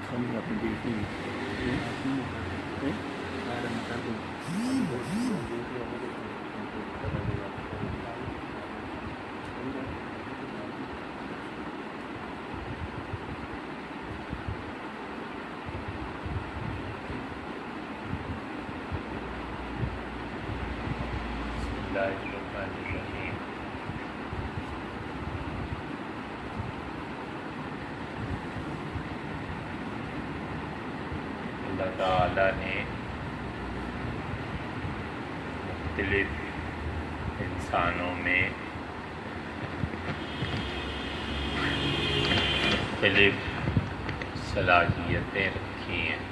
Kami akan diri. Bismillahirrahmanirrahim. اللہ تعالیٰ نے مختلف انسانوں میں مختلف صلاحیتیں رکھی ہیں.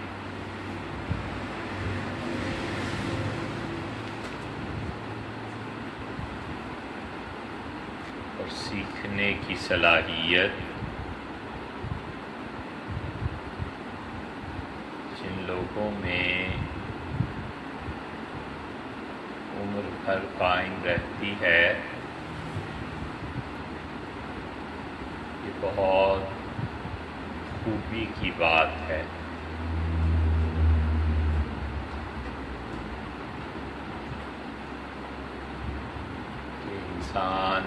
اور سیکھنے کی صلاحیت جن لوگوں میں عمر بھر قائم رہتی ہے یہ بہت خوبی کی بات ہے. کہ انسان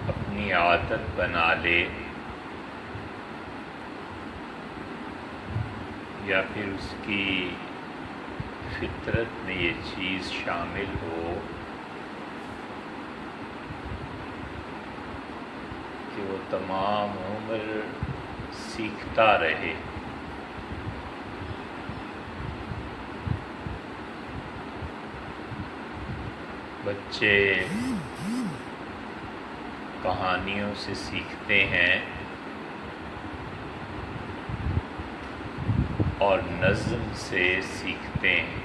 اپنی عادت بنا لے یا پھر اس کی فطرت میں یہ چیز شامل ہو کہ وہ تمام عمر سیکھتا رہے. بچے کہانیوں سے سیکھتے ہیں اور نظم سے سیکھتے ہیں.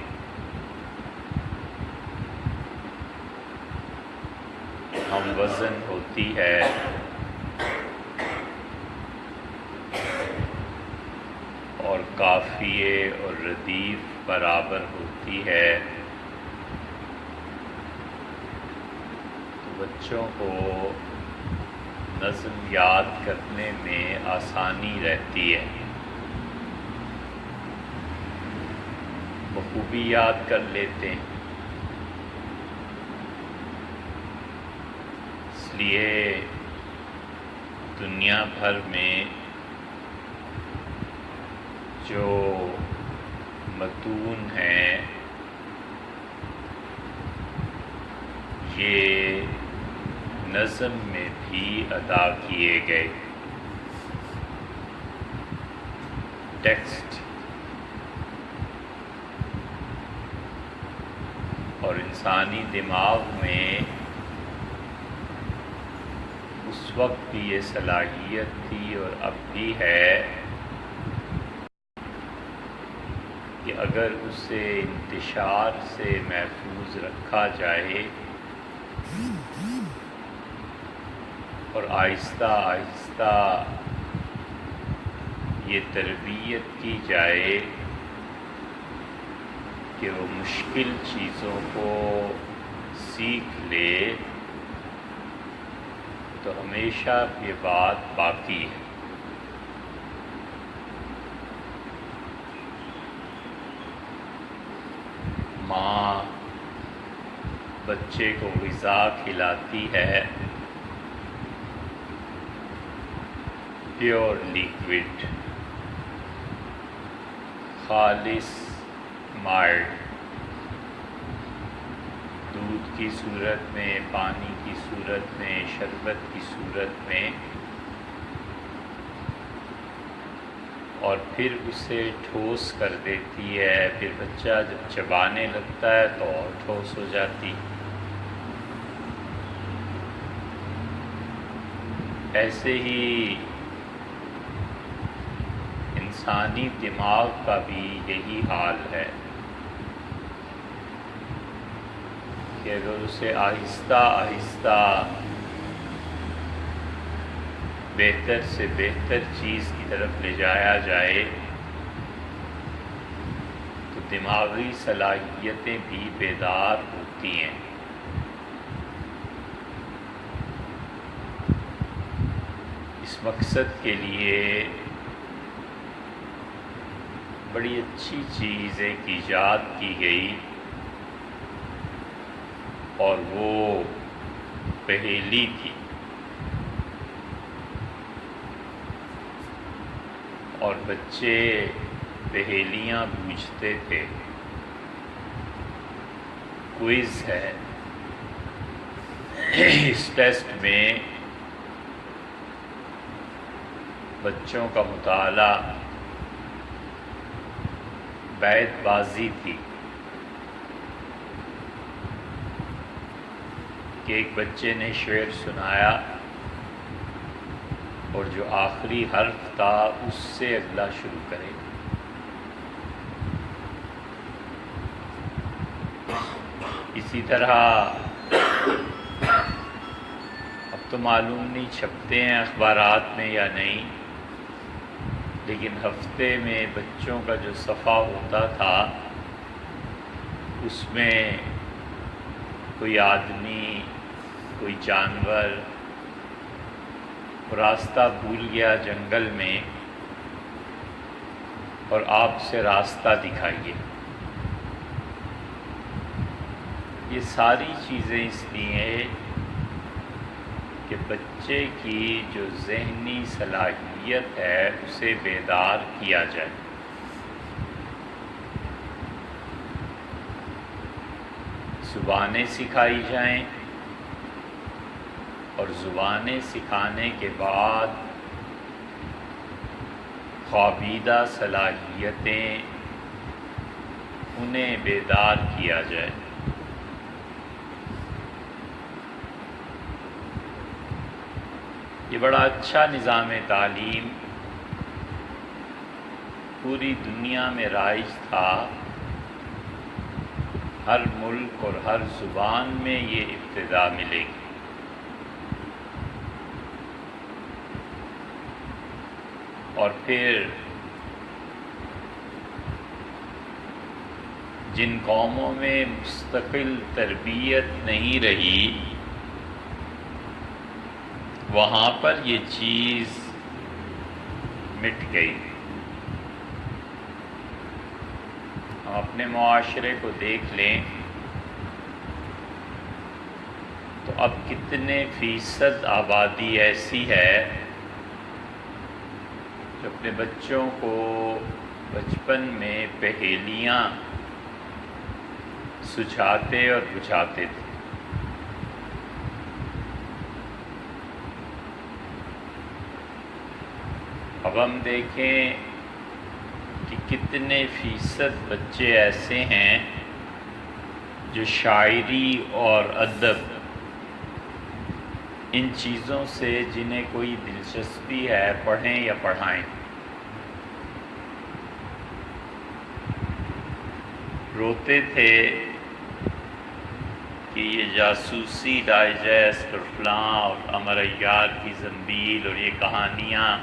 ہم وزن ہوتی ہے اور قافیے اور ردیف برابر ہوتی ہے تو بچوں کو نظم یاد کرنے میں آسانی رہتی ہے. بخوبی یاد کر لیتے ہیں. اس لیے دنیا بھر میں جو متون ہیں یہ نظم میں بھی ادا کیے گئے. ٹیکسٹ اور انسانی دماغ میں اس وقت بھی یہ صلاحیت تھی اور اب بھی ہے کہ اگر اسے انتشار سے محفوظ رکھا جائے اور آہستہ آہستہ یہ تربیت کی جائے کہ وہ مشکل چیزوں کو سیکھ لے تو ہمیشہ یہ بات باقی ہے. ماں بچے کو غذا کھلاتی ہے پیور لیکوڈ خالص مائلڈ دودھ کی صورت میں، پانی کی صورت میں، شربت کی صورت میں، اور پھر اسے ٹھوس کر دیتی ہے. پھر بچہ جب چبانے لگتا ہے تو اور ٹھوس ہو جاتی. ایسے ہی انسانی دماغ کا بھی یہی حال ہے کہ اگر اسے آہستہ آہستہ بہتر سے بہتر چیز کی طرف لے جایا جائے تو دماغی صلاحیتیں بھی بیدار ہوتی ہیں. مقصد کے لیے بڑی اچھی چیز ایک ایجاد کی گئی، اور وہ پہیلی تھی، اور بچے پہیلیاں بوجھتے تھے۔ کوئز ہے، اس ٹیسٹ میں بچوں کا مطالعہ بیت بازی تھی کہ ایک بچے نے شعر سنایا اور جو آخری حرف تھا اس سے اگلا شروع کرے۔ اسی طرح اب تو معلوم نہیں چھپتے ہیں اخبارات میں یا نہیں، لیکن ہفتے میں بچوں کا جو صفحہ ہوتا تھا اس میں کوئی آدمی، کوئی جانور راستہ بھول گیا جنگل میں اور آپ سے راستہ دکھائیے۔ یہ ساری چیزیں اس لیے کہ بچے کی جو ذہنی صلاحیت ہے اسے بیدار کیا جائے۔ زبانیں سکھائی جائیں، اور زبانیں سکھانے کے بعد خوابیدہ صلاحیتیں انہیں بیدار کیا جائے۔ یہ بڑا اچھا نظام تعلیم پوری دنیا میں رائج تھا، ہر ملک اور ہر زبان میں یہ ابتدا ملے گی۔ اور پھر جن قوموں میں مستقل تربیت نہیں رہی وہاں پر یہ چیز مٹ گئی۔ ہم اپنے معاشرے کو دیکھ لیں تو اب کتنے فیصد آبادی ایسی ہے جو اپنے بچوں کو بچپن میں پہیلیاں سجھاتے اور بجھاتے تھے۔ اب ہم دیکھیں کہ کتنے فیصد بچے ایسے ہیں جو شاعری اور ادب ان چیزوں سے جنہیں کوئی دلچسپی ہے پڑھیں یا پڑھائیں۔ روتے تھے کہ یہ جاسوسی ڈائجسٹ اور فلاں اور قمر عیار کی زنبیل اور یہ کہانیاں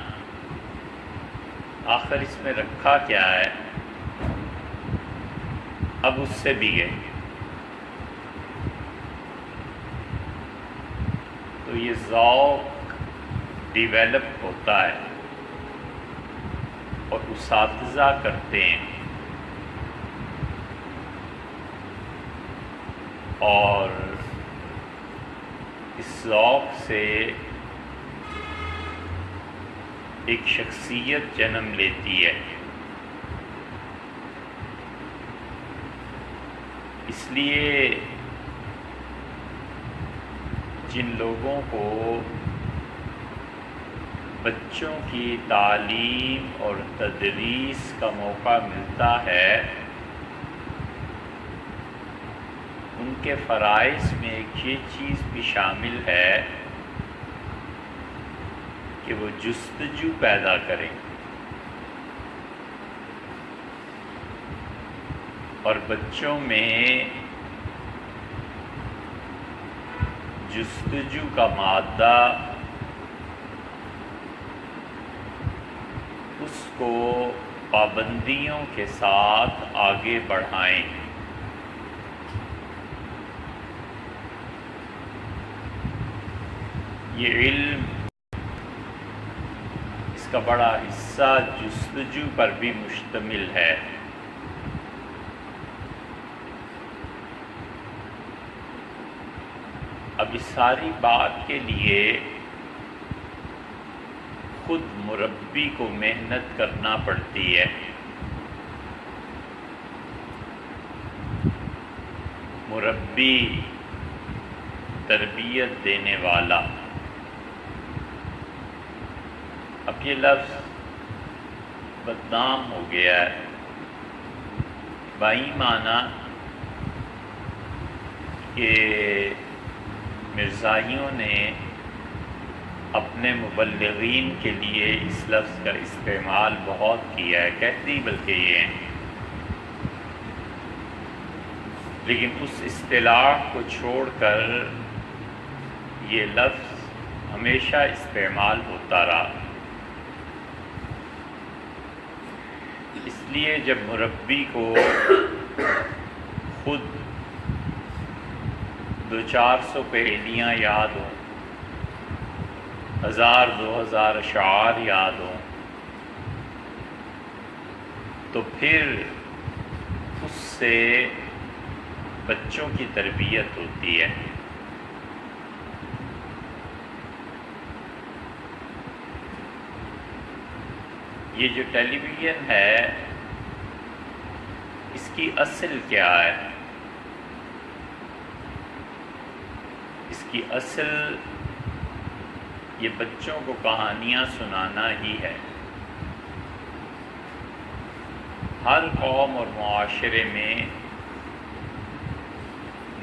آخر اس میں رکھا کیا ہے، اب اس سے بھی گئے۔ تو یہ ذوق ڈیویلپ ہوتا ہے اور اساتذہ کرتے ہیں، اور اس ذوق سے ایک شخصیت جنم لیتی ہے۔ اس لیے جن لوگوں کو بچوں کی تعلیم اور تدریس کا موقع ملتا ہے ان کے فرائض میں ایک یہ چیز بھی شامل ہے کہ وہ جستجو پیدا کریں اور بچوں میں جستجو کا مادہ اس کو پابندیوں کے ساتھ آگے بڑھائیں۔ یہ علم کا بڑا حصہ جستجو پر بھی مشتمل ہے۔ اب اس ساری بات کے لیے خود مربی کو محنت کرنا پڑتی ہے۔ مربی، تربیت دینے والا۔ اب یہ لفظ بدنام ہو گیا ہے، بائی معنی کہ مرزائیوں نے اپنے مبلغین کے لیے اس لفظ کا استعمال بہت کیا ہے، کہتی بلکہ یہ ہیں، لیکن اس اصطلاح کو چھوڑ کر یہ لفظ ہمیشہ استعمال ہوتا رہا۔ اس لیے جب مربی کو خود 200-400 پہیلیاں یاد ہوں، 1000-2000 اشعار یاد ہوں، تو پھر اس سے بچوں کی تربیت ہوتی ہے۔ یہ جو ٹیلی ویژن ہے، اس کی اصل کیا ہے؟ اس کی اصل یہ بچوں کو کہانیاں سنانا ہی ہے۔ ہر قوم اور معاشرے میں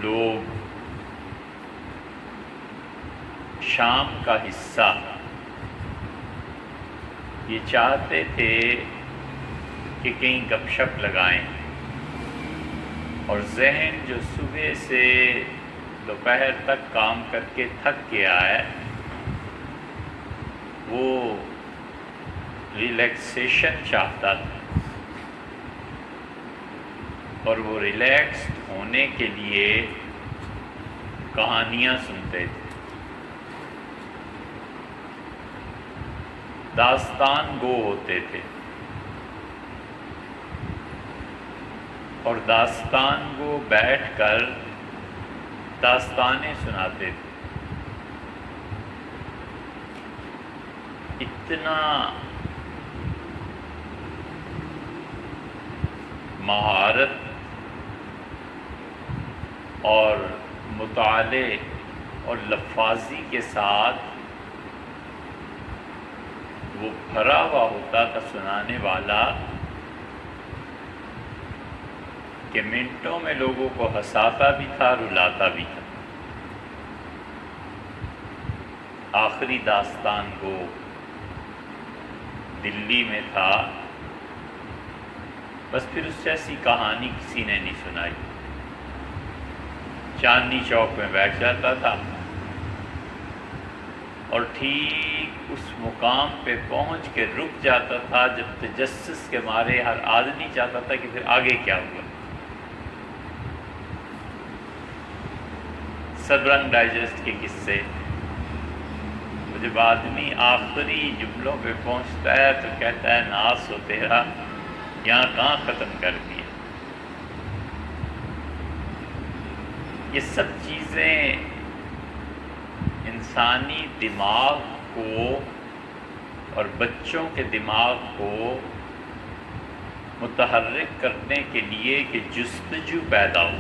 لوگ شام کا حصہ یہ چاہتے تھے کہ کہیں گپ شپ لگائیں، اور ذہن جو صبح سے دوپہر تک کام کر کے تھک گیا ہے، وہ ریلیکسیشن چاہتا تھا، اور وہ ریلیکسڈ ہونے کے لیے کہانیاں سنتے تھے۔ داستان گو ہوتے تھے، اور داستان گو بیٹھ کر داستانیں سناتے تھے۔ اتنا مہارت اور مطالعے اور لفاظی کے ساتھ وہ بھرا ہوا ہوتا تھا سنانے والا، کہ منٹوں میں لوگوں کو ہنساتا بھی تھا، رلاتا بھی تھا۔ آخری داستان کو دلی میں تھا، بس پھر اس جیسی کہانی کسی نے نہیں سنائی۔ چاندنی چوک میں بیٹھ جاتا تھا، اور ٹھیک اس مقام پہ پہنچ کے رک جاتا تھا جب تجسس کے مارے ہر آدمی چاہتا تھا کہ پھر آگے کیا ہوا۔ سب رنگ ڈائجسٹ کے قصے، جب آدمی آخری جملوں پہ پہنچتا ہے تو کہتا ہے ناس ہو تیرا، یہاں کہاں ختم کر دیا۔ یہ سب چیزیں انسانی دماغ کو اور بچوں کے دماغ کو متحرک کرنے کے لیے کہ جستجو پیدا ہو۔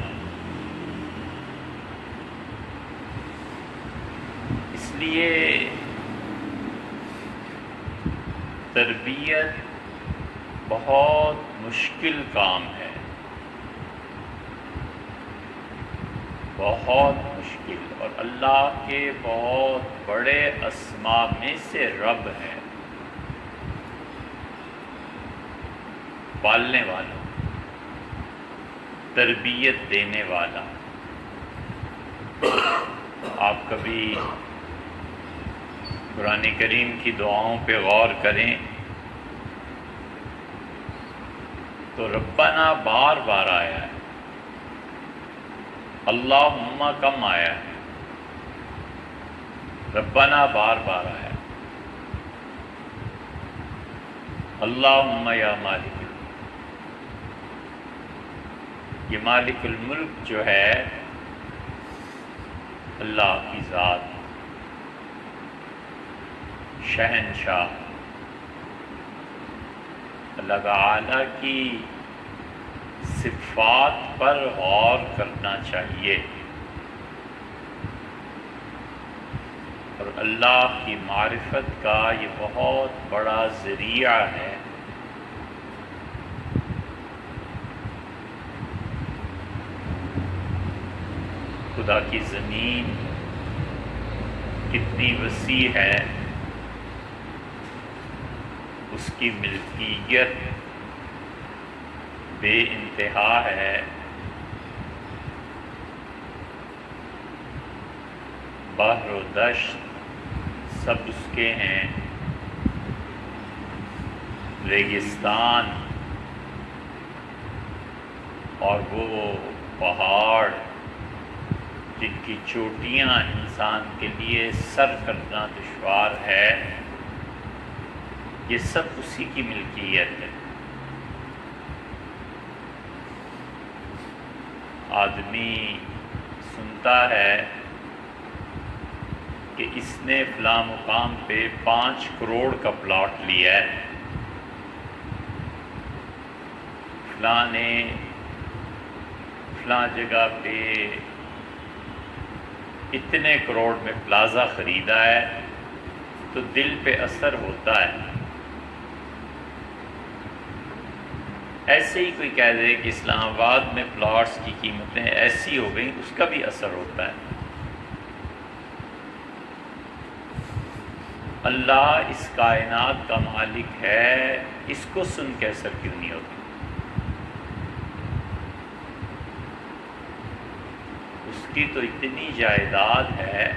اس لیے تربیت بہت مشکل کام ہے، بہت مشکل، اور اللہ کے بہت بڑے اسماء میں سے رب ہے، پالنے والا، تربیت دینے والا۔ آپ کبھی قرآن کریم کی دعاؤں پہ غور کریں تو ربنا بار بار آیا ہے، اللہم کم آیا ہے، ربنا بار بار آیا ہے۔ اللہم یا مالک الملک. یہ مالک الملک جو ہے اللہ کی ذات، شہنشاہ، اللہ تعالی کی صفات پر غور کرنا چاہیے اور اللہ کی معرفت کا یہ بہت بڑا ذریعہ ہے. خدا کی زمین کتنی وسیع ہے، اس کی ملکیت بے انتہا ہے. بحر و دشت سب اس کے ہیں، ریگستان اور وہ پہاڑ جن کی چوٹیاں انسان کے لیے سر کرنا دشوار ہے، یہ سب اسی کی ملکیت ہے. آدمی سنتا ہے کہ اس نے فلاں مقام پہ 5 کروڑ کا پلاٹ لیا ہے، فلاں نے فلاں جگہ پہ اتنے کروڑ میں پلازا خریدا ہے، تو دل پہ اثر ہوتا ہے. ایسے ہی کوئی کہہ دے کہ اسلام آباد میں پلاٹس کی قیمتیں ایسی ہو گئیں، اس کا بھی اثر ہوتا ہے. اللہ اس کائنات کا مالک ہے، اس کو سن کے اثر کیوں نہیں ہوتا؟ اس کی تو اتنی جائیداد ہے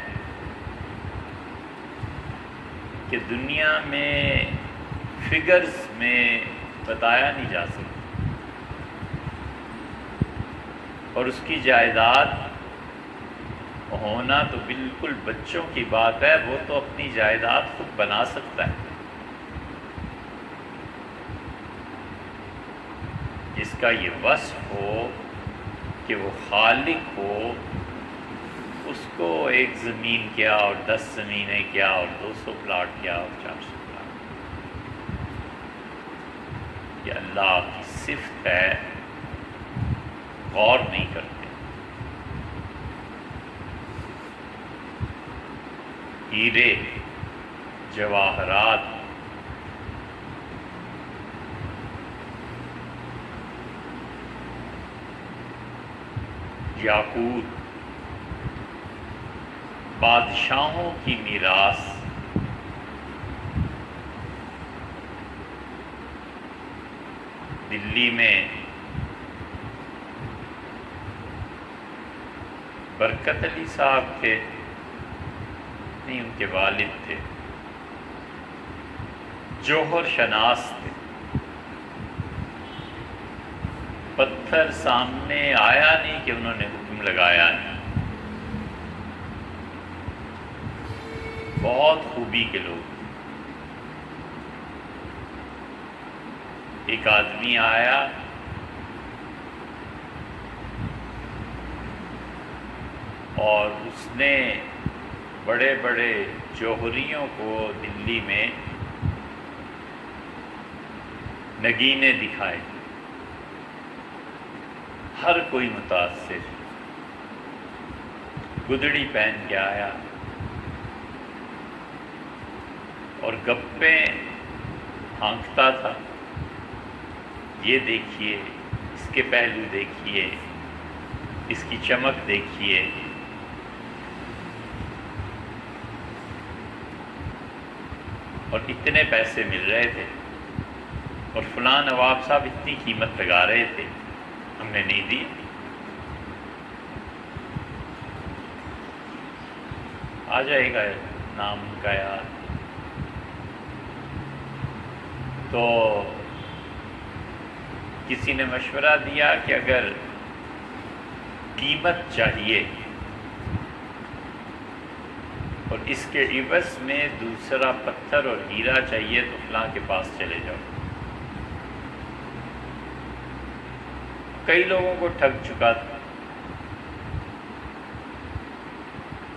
کہ دنیا میں فگرز میں بتایا نہیں جا سکتا. اور اس کی جائیداد ہونا تو بالکل بچوں کی بات ہے، وہ تو اپنی جائیداد خود بنا سکتا ہے. جس کا یہ وصف ہو کہ وہ خالق ہو، اس کو 1 زمین کیا اور 10 زمینیں کیا اور 200 پلاٹ کیا اور 400 پلاٹ. یہ اللہ کی صفت ہے، غور نہیں کرتے. ہیرے، جواہرات، یاقوت، بادشاہوں کی میراث، دلی میں برکت علی صاحب تھے، نہیں ان کے والد تھے، جوہر شناس تھے. پتھر سامنے آیا نہیں کہ انہوں نے حکم لگایا نہیں. بہت خوبی کے لوگ. ایک آدمی آیا اور اس نے بڑے بڑے جوہریوں کو دلی میں نگینے دکھائے. ہر کوئی متاثر. گدڑی پہن کے آیا اور گپے ہانکتا تھا. یہ دیکھیے، اس کے پہلو دیکھیے، اس کی چمک دیکھیے. اور اتنے پیسے مل رہے تھے، اور فلاں نواب صاحب اتنی قیمت لگا رہے تھے، ہم نے نہیں دی. آ جائے گا نام ان کا یاد. تو کسی نے مشورہ دیا کہ اگر قیمت چاہیے اور اس کے عوض میں دوسرا پتھر اور ہیرا چاہیے تو فلاں کے پاس چلے جاؤ. کئی لوگوں کو ٹھگ چکا تھا،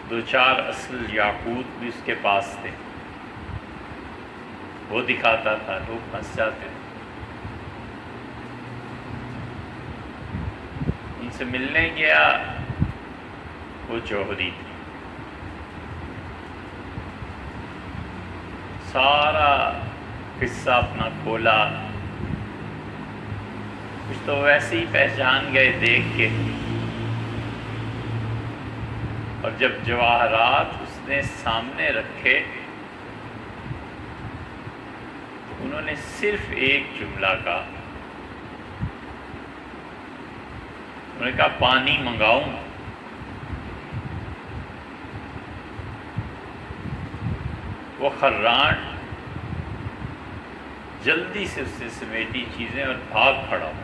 2-4 اصل یاقوت بھی اس کے پاس تھے، وہ دکھاتا تھا، لوگ پھنس جاتے تھے۔ ان سے ملنے گیا، وہ جوہری تھی، سارا قصہ اپنا کھولا، کچھ تو ویسے ہی پہچان گئے دیکھ کے، اور جب جواہرات اس نے سامنے رکھے تو انہوں نے صرف ایک جملہ کہا، انہوں نے کہا پانی منگاؤں؟ وہ خران جلدی سے اس سے سمیٹی چیزیں اور بھاگ کھڑا ہو۔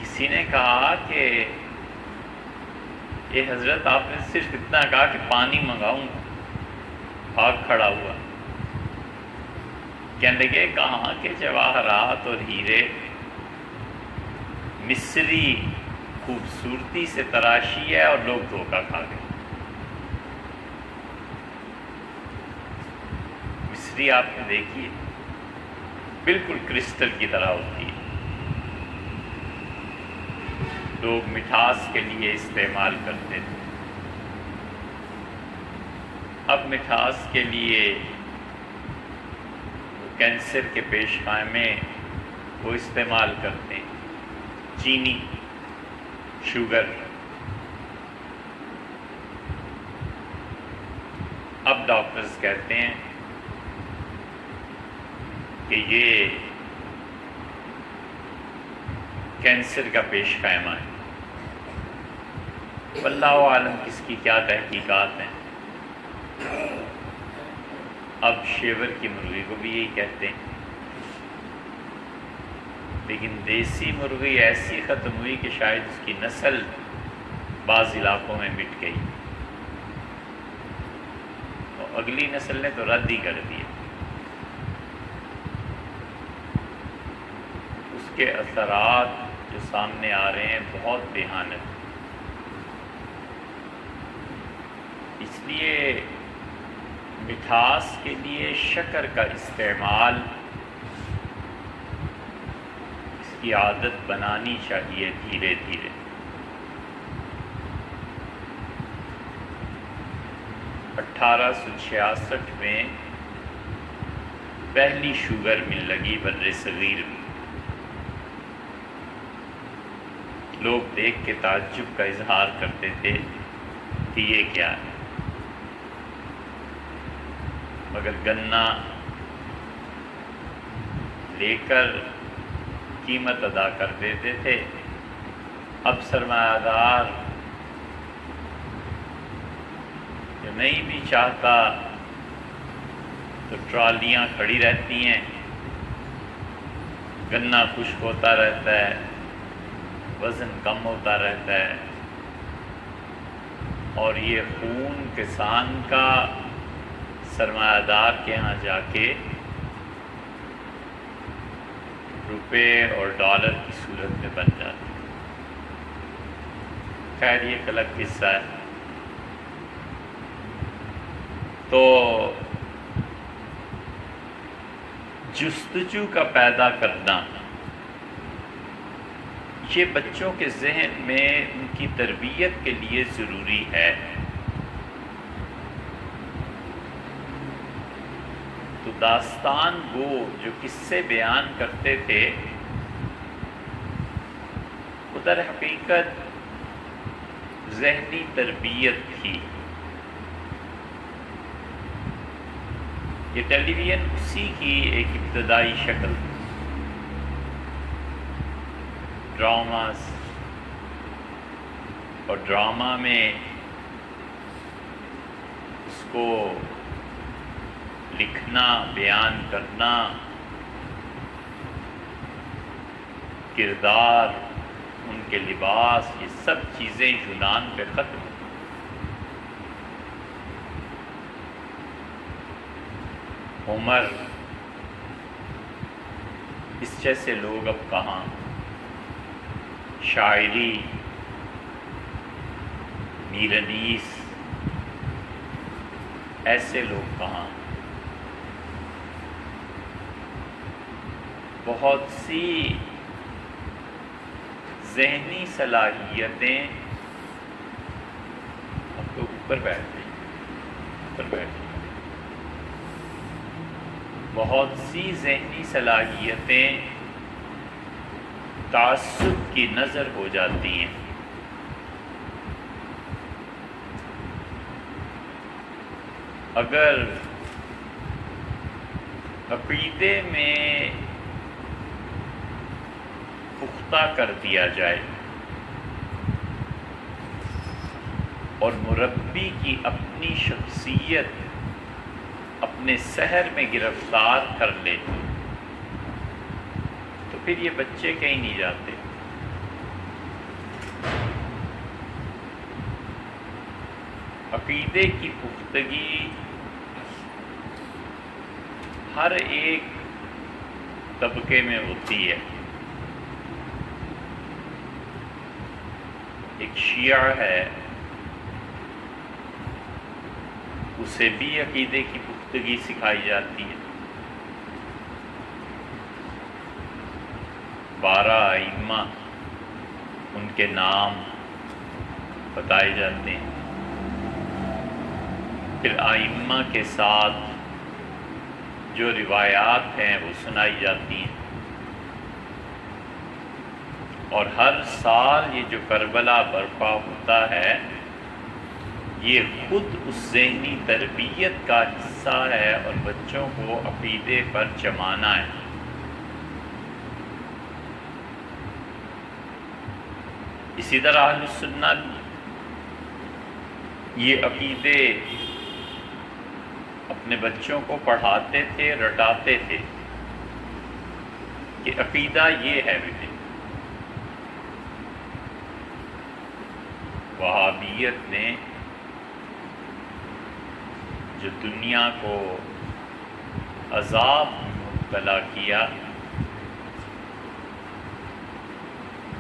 کسی نے کہا کہ یہ حضرت آپ نے صرف اتنا کہا کہ پانی منگاؤں، بھاگ کھڑا ہوا۔ کہنے لگے کہاں کہ جواہرات اور ہیرے مصری خوبصورتی سے تراشی ہے اور لوگ دھوکہ کھا گئے۔ مصری آپ نے دیکھی ہے، بالکل کرسٹل کی طرح ہوتی ہے، لوگ مٹھاس کے لیے استعمال کرتے تھے، اب مٹھاس کے لیے کینسر کے پیش خیمے وہ استعمال کرتے ہیں، چینی، شوگر۔ اب ڈاکٹرز کہتے ہیں کہ یہ کینسر کا پیش خیمہ ہے۔ واللہ عالم کس کی کیا تحقیقات ہیں۔ اب شیور کی مرغی کو بھی یہی کہتے ہیں، لیکن دیسی مرغی ایسی ختم ہوئی کہ شاید اس کی نسل بعض علاقوں میں مٹ گئی، اور اگلی نسل نے تو رد ہی کر دیا۔ اس کے اثرات جو سامنے آ رہے ہیں بہت بھیانک، اس لیے مٹھاس کے لیے شکر کا استعمال اس کی عادت بنانی چاہیے دھیرے دھیرے۔ اٹھارہ سو 66 میں پہلی شوگر مل لگی بر صغیر میں، لوگ دیکھ کے تعجب کا اظہار کرتے تھے کہ یہ کیا ہے، مگر گنا لے کر قیمت ادا کر دیتے تھے۔ اب سرمایہ دار جو نہیں بھی چاہتا تو ٹرالیاں کھڑی رہتی ہیں، گنا خشک ہوتا رہتا ہے، وزن کم ہوتا رہتا ہے، اور یہ خون کسان کا سرمایہ دار کے ہاں جا کے روپے اور ڈالر کی صورت میں بن جاتا ہے۔ خیر یہ ایک الگ قصہ ہے۔ تو جستجو کا پیدا کرنا یہ بچوں کے ذہن میں ان کی تربیت کے لیے ضروری ہے۔ تو داستان گو جو قصے بیان کرتے تھے وہ در حقیقت ذہنی تربیت تھی۔ یہ ٹیلی ویژن اسی کی ایک ابتدائی شکل تھی۔ ڈراماز اور ڈرامہ میں اس کو لکھنا، بیان کرنا، کردار، ان کے لباس، یہ سب چیزیں یونان پہ ختم ہوئی۔ ہومر اس جیسے لوگ اب کہاں، شاعری، میر انیس، ایسے لوگ کہاں. بہت سی ذہنی صلاحیتیں اب تو اوپر بیٹھ گئی، بہت سی ذہنی صلاحیتیں تعصب کی نظر ہو جاتی ہیں. اگر عقیدے میں پختہ کر دیا جائے اور مربی کی اپنی شخصیت اپنے سحر میں گرفتار کر لے تو پھر یہ بچے کہیں نہیں جاتے. عقیدے کی پختگی ہر ایک طبقے میں ہوتی ہے. ایک شیعہ ہے، اسے بھی عقیدے کی پختگی سکھائی جاتی ہے. 12 ائمہ ان کے نام بتائے جاتے ہیں. پھر ائمہ کے ساتھ جو روایات ہیں وہ سنائی جاتی ہیں. اور ہر سال یہ جو کربلا برپا ہوتا ہے یہ خود اس ذہنی تربیت کا حصہ ہے اور بچوں کو عقیدے پر جمانا ہے. اسی طرح اہل سنت یہ عقیدے اپنے بچوں کو پڑھاتے تھے، رٹاتے تھے کہ عقیدہ یہ ہے بیٹے. وہابیت نے جو دنیا کو عذاب میں مبتلا کیا،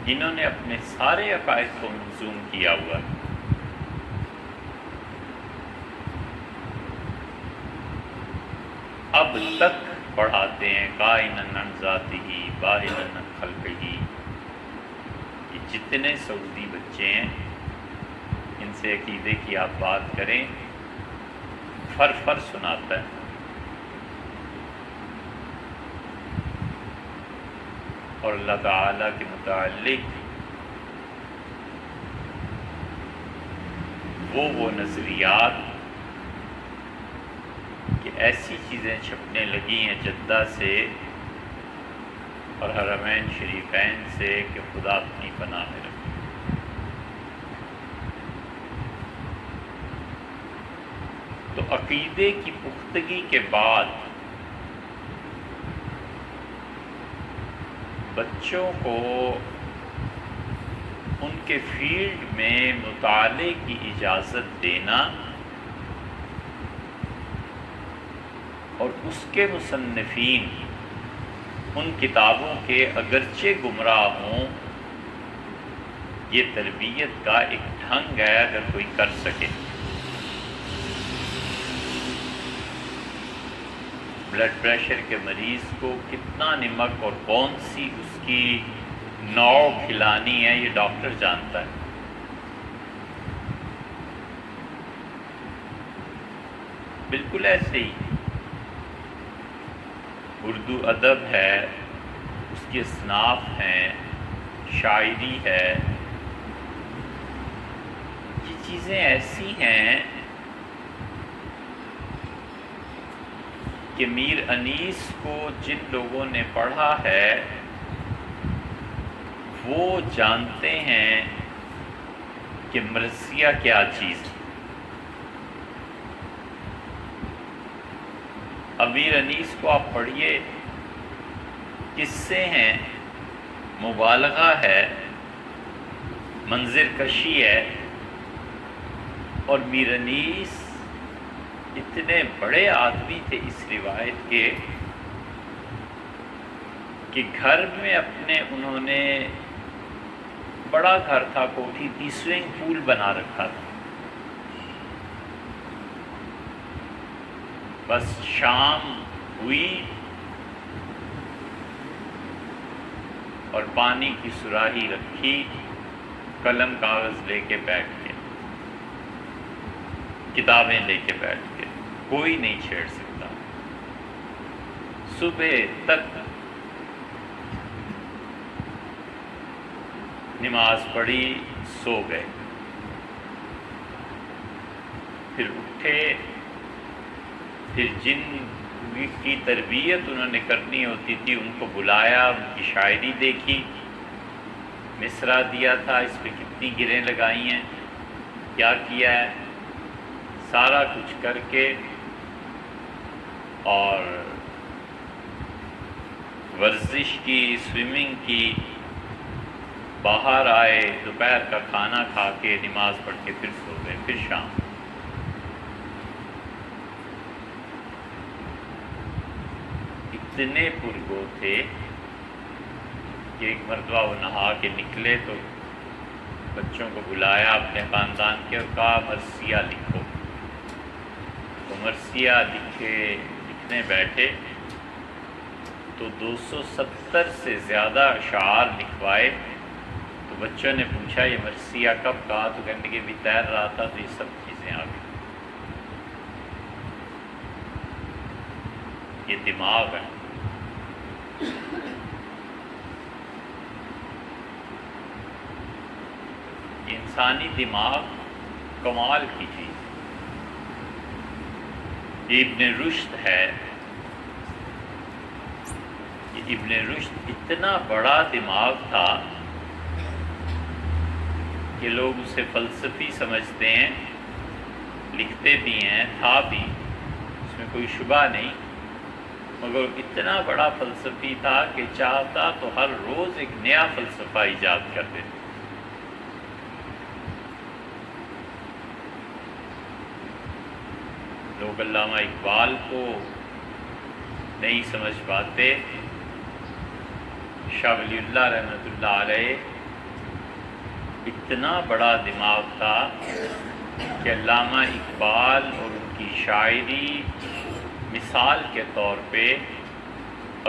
انہوں نے اپنے سارے عقائد کو منظوم کیا ہوا ہے. اب تک پڑھاتے ہیں کائنن عن ذاتہ باہنن عن خلقہ. یہ جتنے سعودی بچے ہیں ان سے عقیدے کی آپ بات کریں، فر سناتا ہے. اور اللہ تعالیٰ کے متعلق وہ نظریات کہ ایسی چیزیں چھپنے لگی ہیں جدہ سے اور حرمین شریفین سے کہ خدا اپنی پناہ میں رکھے. تو عقیدے کی پختگی کے بعد بچوں کو ان کے فیلڈ میں مطالعے کی اجازت دینا اور اس کے مصنفین ان کتابوں کے اگرچہ گمراہ ہوں، یہ تربیت کا ایک ڈھنگ ہے اگر کوئی کر سکے. بلڈ پریشر کے مریض کو کتنا نمک اور کون سی اس کی نوع کھلانی ہے یہ ڈاکٹر جانتا ہے. بالکل ایسے ہی اردو ادب ہے، اس کی اصناف ہیں، شاعری ہے. یہ چیزیں ایسی ہیں کہ میر انیس کو جن لوگوں نے پڑھا ہے وہ جانتے ہیں کہ مرثیہ کیا چیز ہے. امیر انیس کو آپ پڑھیے، قصے ہیں، مبالغہ ہے، منظر کشی ہے. اور میر انیس اتنے بڑے آدمی تھے اس روایت کے کہ گھر میں اپنے انہوں نے بڑا گھر تھا، کوٹھی تھی، سوئمنگ پول بنا رکھا تھا. بس شام ہوئی اور پانی کی سراہی رکھی، قلم کاغذ لے کے بیٹھ گئے، کتابیں لے کے بیٹھ گئے، کوئی نہیں چھیڑ سکتا. صبح تک نماز پڑھی، سو گئے. پھر اٹھے، پھر جن کی تربیت انہوں نے کرنی ہوتی تھی ان کو بلایا، ان کی شاعری دیکھی، مصرع دیا تھا، اس پہ کتنی گریں لگائی ہیں، کیا کیا ہے، سارا کچھ کر کے اور ورزش کی، سوئمنگ کی، باہر آئے، دوپہر کا کھانا کھا کے نماز پڑھ کے پھر سو گئے. پھر شام. اتنے پرگو تھے کہ ایک مرتبہ وہ نہا کے نکلے تو بچوں کو بلایا اپنے خاندان کے اور کہا مرثیہ لکھو. تو مرثیہ لکھنے بیٹھے تو 270 سے زیادہ اشعار لکھوائے. تو بچوں نے پوچھا یہ مرثیہ کب کہا؟ تو کہنے کہ بھی تیر رہا تھا تو یہ سب چیزیں آ گئی. یہ دماغ ہے. یہ انسانی دماغ کمال کی چیز. یہ ابن رشد ہے. یہ ابن رشد اتنا بڑا دماغ تھا کہ لوگ اسے فلسفی سمجھتے ہیں، لکھتے بھی ہیں، تھا بھی، اس میں کوئی شبہ نہیں، مگر اتنا بڑا فلسفی تھا کہ چاہتا تو ہر روز ایک نیا فلسفہ ایجاد کر دیتا. لوگ علامہ اقبال کو نہیں سمجھ پاتے. شاہ ولی اللہ رحمۃ اللہ علیہ اتنا بڑا دماغ تھا کہ علامہ اقبال اور ان کی شاعری مثال کے طور پہ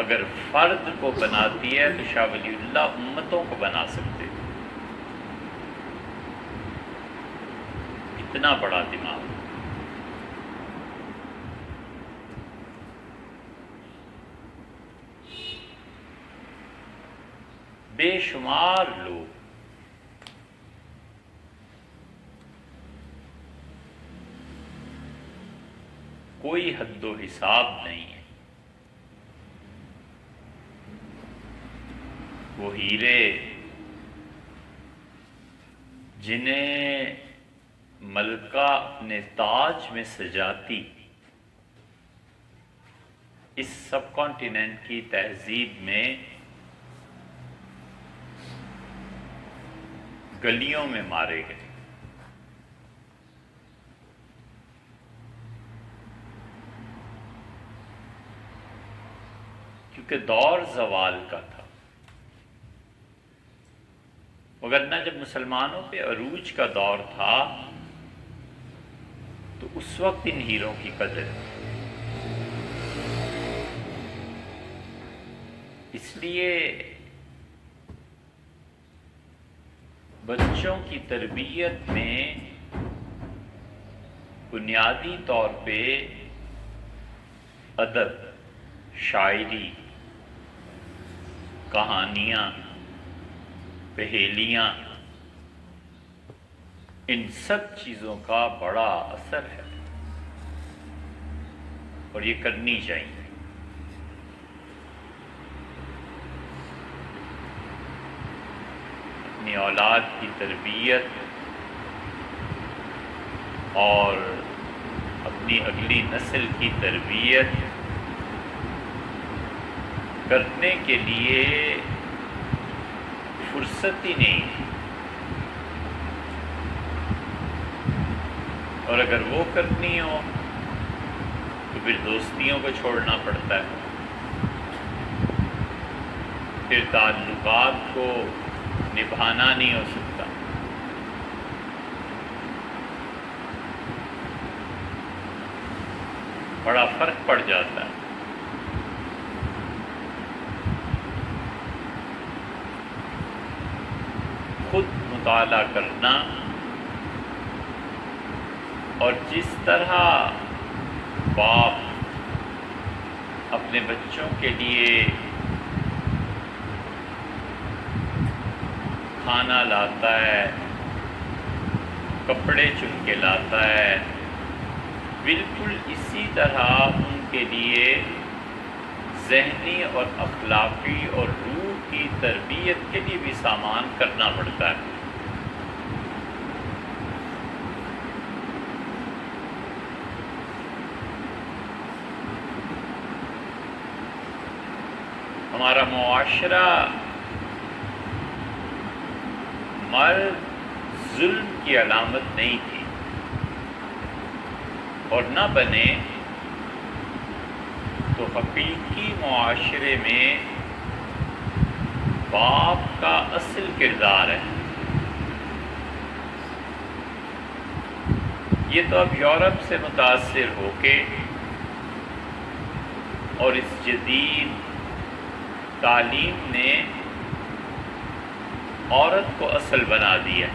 اگر فرد کو بناتی ہے تو شاہ ولی اللہ امتوں کو بنا سکتے. اتنا بڑا دماغ. بے شمار لوگ کوئی حد و حساب نہیں ہے. وہ ہیرے جنہیں ملکہ اپنے تاج میں سجاتی، اس سب کانٹیننٹ کی تہذیب میں گلیوں میں مارے گئے. کیونکہ دور زوال کا تھا. مگر نہ جب مسلمانوں پہ عروج کا دور تھا تو اس وقت ان ہیروں کی قدر. اس لیے بچوں کی تربیت میں بنیادی طور پہ ادب، شاعری، کہانیاں، پہیلیاں، ان سب چیزوں کا بڑا اثر ہے اور یہ کرنی چاہیے. اپنی اولاد کی تربیت اور اپنی اگلی نسل کی تربیت کرنے کے لیے فرصت ہی نہیں ہے. اور اگر وہ کرنی ہو تو پھر دوستیوں کو چھوڑنا پڑتا ہے. پھر تعلقات کو نبھانا نہیں ہو سکتا۔ بڑا فرق پڑ جاتا ہے۔ خود مطالعہ کرنا اور جس طرح باپ اپنے بچوں کے لیے کھانا لاتا ہے، کپڑے چن کے لاتا ہے، بالکل اسی طرح ان کے لیے ذہنی اور اخلاقی اور روح کی تربیت کے لیے بھی سامان کرنا پڑتا ہے۔ ہمارا معاشرہ مرد ظلم کی علامت نہیں تھی اور نہ بنے تو حقیقی معاشرے میں باپ کا اصل کردار ہے۔ یہ تو اب یورپ سے متاثر ہو کے اور اس جدید تعلیم نے عورت کو اصل بنا دیا۔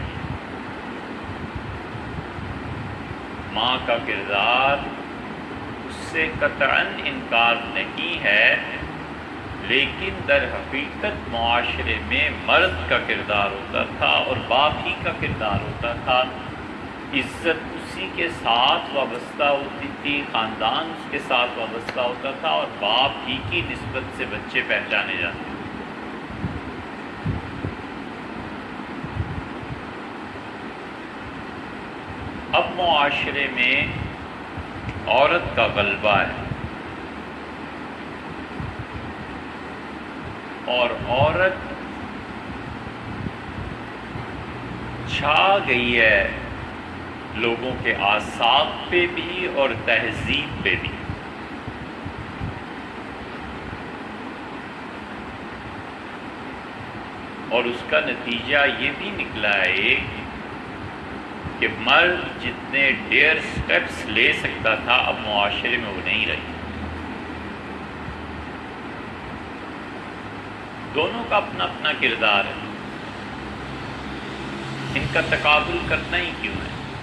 ماں کا کردار اس سے قطعاً انکار نہیں ہے، لیکن در حقیقت معاشرے میں مرد کا کردار ہوتا تھا اور باپ ہی کا کردار ہوتا تھا۔ عزت اسی کے ساتھ وابستہ ہوتی تھی، خاندان اس کے ساتھ وابستہ ہوتا تھا اور باپ ہی کی نسبت سے بچے پہچانے جاتے تھے۔ اب معاشرے میں عورت کا غلبہ ہے اور عورت چھا گئی ہے لوگوں کے اعصاب پہ بھی اور تہذیب پہ بھی۔ اور اس کا نتیجہ یہ بھی نکلا ہے کہ مرد جتنے ڈیئر سٹیپس لے سکتا تھا اب معاشرے میں وہ نہیں رہی۔ دونوں کا اپنا اپنا کردار ہے، ان کا تقابل کرنا ہی کیوں ہے؟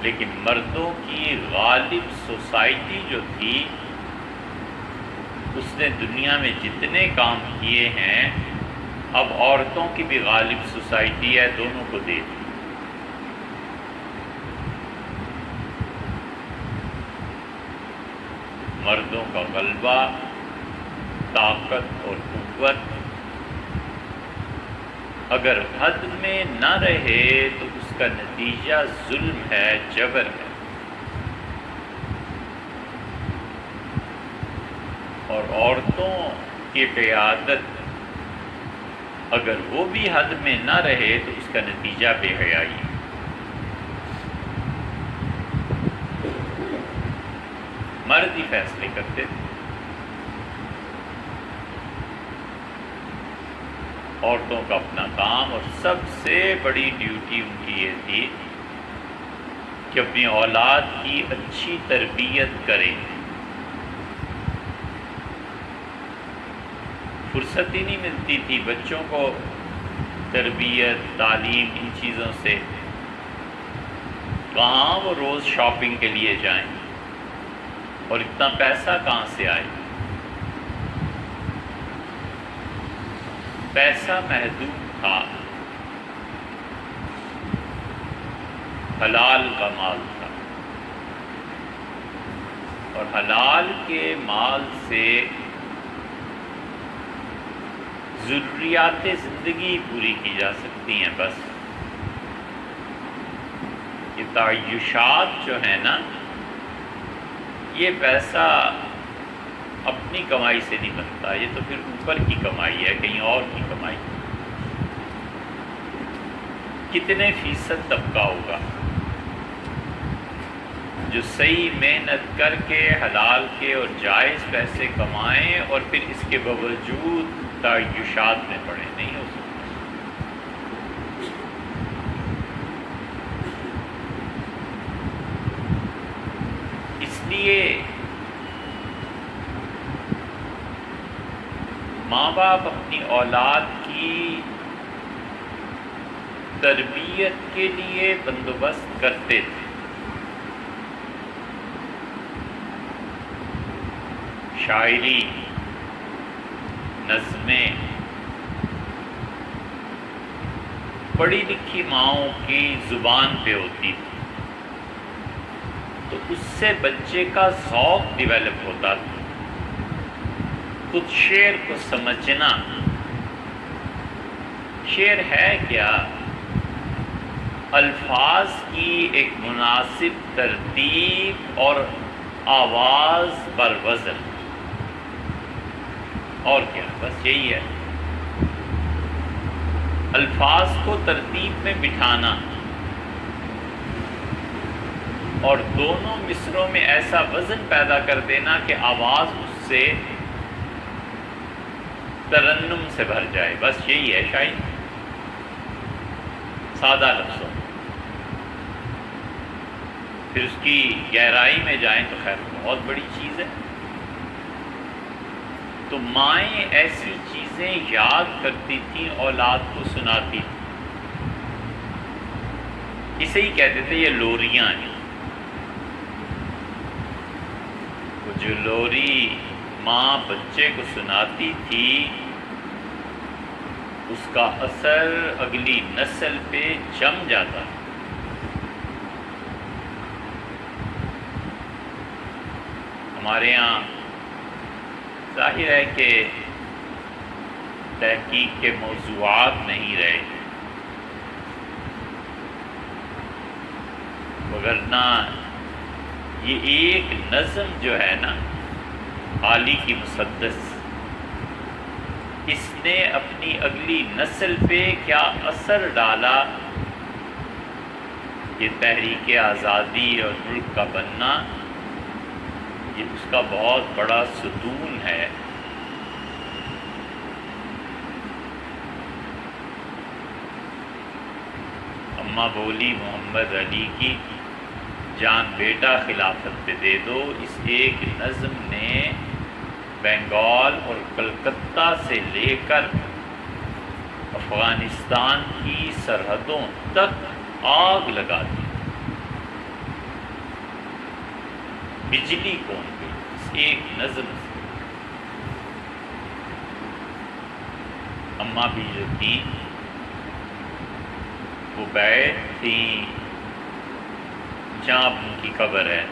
لیکن مردوں کی غالب سوسائٹی جو تھی اس نے دنیا میں جتنے کام کیے ہیں اب عورتوں کی بھی غالب سوسائٹی ہے، دونوں کو دے دی۔ مردوں کا غلبہ، طاقت اور قوت اگر حد میں نہ رہے تو اس کا نتیجہ ظلم ہے، جبر ہے۔ اور عورتوں کی قیادت اگر وہ بھی حد میں نہ رہے تو اس کا نتیجہ بے حیائی ہے۔ مرد ہی فیصلے کرتے تھے، عورتوں کا اپنا کام اور سب سے بڑی ڈیوٹی ان کی یہ تھی کہ اپنی اولاد کی اچھی تربیت کریں۔ فرصت ہی نہیں ملتی تھی بچوں کو تربیت، تعلیم، ان چیزوں سے۔ کہاں وہ روز شاپنگ کے لیے جائیں اور اتنا پیسہ کہاں سے آئے؟ پیسہ محدود تھا، حلال کا مال تھا اور حلال کے مال سے ضروریات زندگی پوری کی جا سکتی ہیں۔ بس یہ تعیشات جو ہیں نا، یہ پیسہ اپنی کمائی سے نہیں بنتا، یہ تو پھر اوپر کی کمائی ہے، کہیں اور کی کمائی۔ کتنے فیصد طبقہ ہوگا جو صحیح محنت کر کے حلال کے اور جائز پیسے کمائیں اور پھر اس کے باوجود تعیشات میں پڑے، نہیں ہو سکتا۔ اس لیے ماں باپ اپنی اولاد کی تربیت کے لیے بندوبست کرتے تھے۔ شاعری، نظمیں پڑھی لکھی ماؤں کی زبان پہ ہوتی تھی، تو اس سے بچے کا ذوق ڈیولپ ہوتا تھا، خود شعر کو سمجھنا۔ شعر ہے کیا؟ الفاظ کی ایک مناسب ترتیب اور آواز بر وزن، اور کیا؟ بس یہی ہے، الفاظ کو ترتیب میں بٹھانا اور دونوں مصروں میں ایسا وزن پیدا کر دینا کہ آواز اس سے ترنم سے بھر جائے، بس یہی ہے شاید، سادہ لفظوں۔ پھر اس کی گہرائی میں جائیں تو خیر بہت بڑی چیز ہے۔ تو مائیں ایسی چیزیں یاد کرتی تھیں، اولاد کو سناتی تھیں، اسے ہی کہتے تھے یہ لوریاں ہیں۔ وہ جو لوری ماں بچے کو سناتی تھی، اس کا اثر اگلی نسل پہ جم جاتا۔ ہمارے ہاں ظاہر ہے کہ تحقیق کے موضوعات نہیں رہے، وگرنہ یہ ایک نظم جو ہے نا، عالی کی مسدس، اس نے اپنی اگلی نسل پہ کیا اثر ڈالا، یہ تحریک آزادی اور ملک کا بننا، یہ اس کا بہت بڑا ستون ہے۔ اماں بولی محمد علی کی جان بیٹا خلافت پہ دے دو، اس ایک نظم نے بنگال اور کلکتہ سے لے کر افغانستان کی سرحدوں تک آگ لگا دی، بجلی کون گئی اس ایک نظم سے۔ اماں بھی جو تھیں وہ بیت تھیں جہاں ان کی قبر ہے،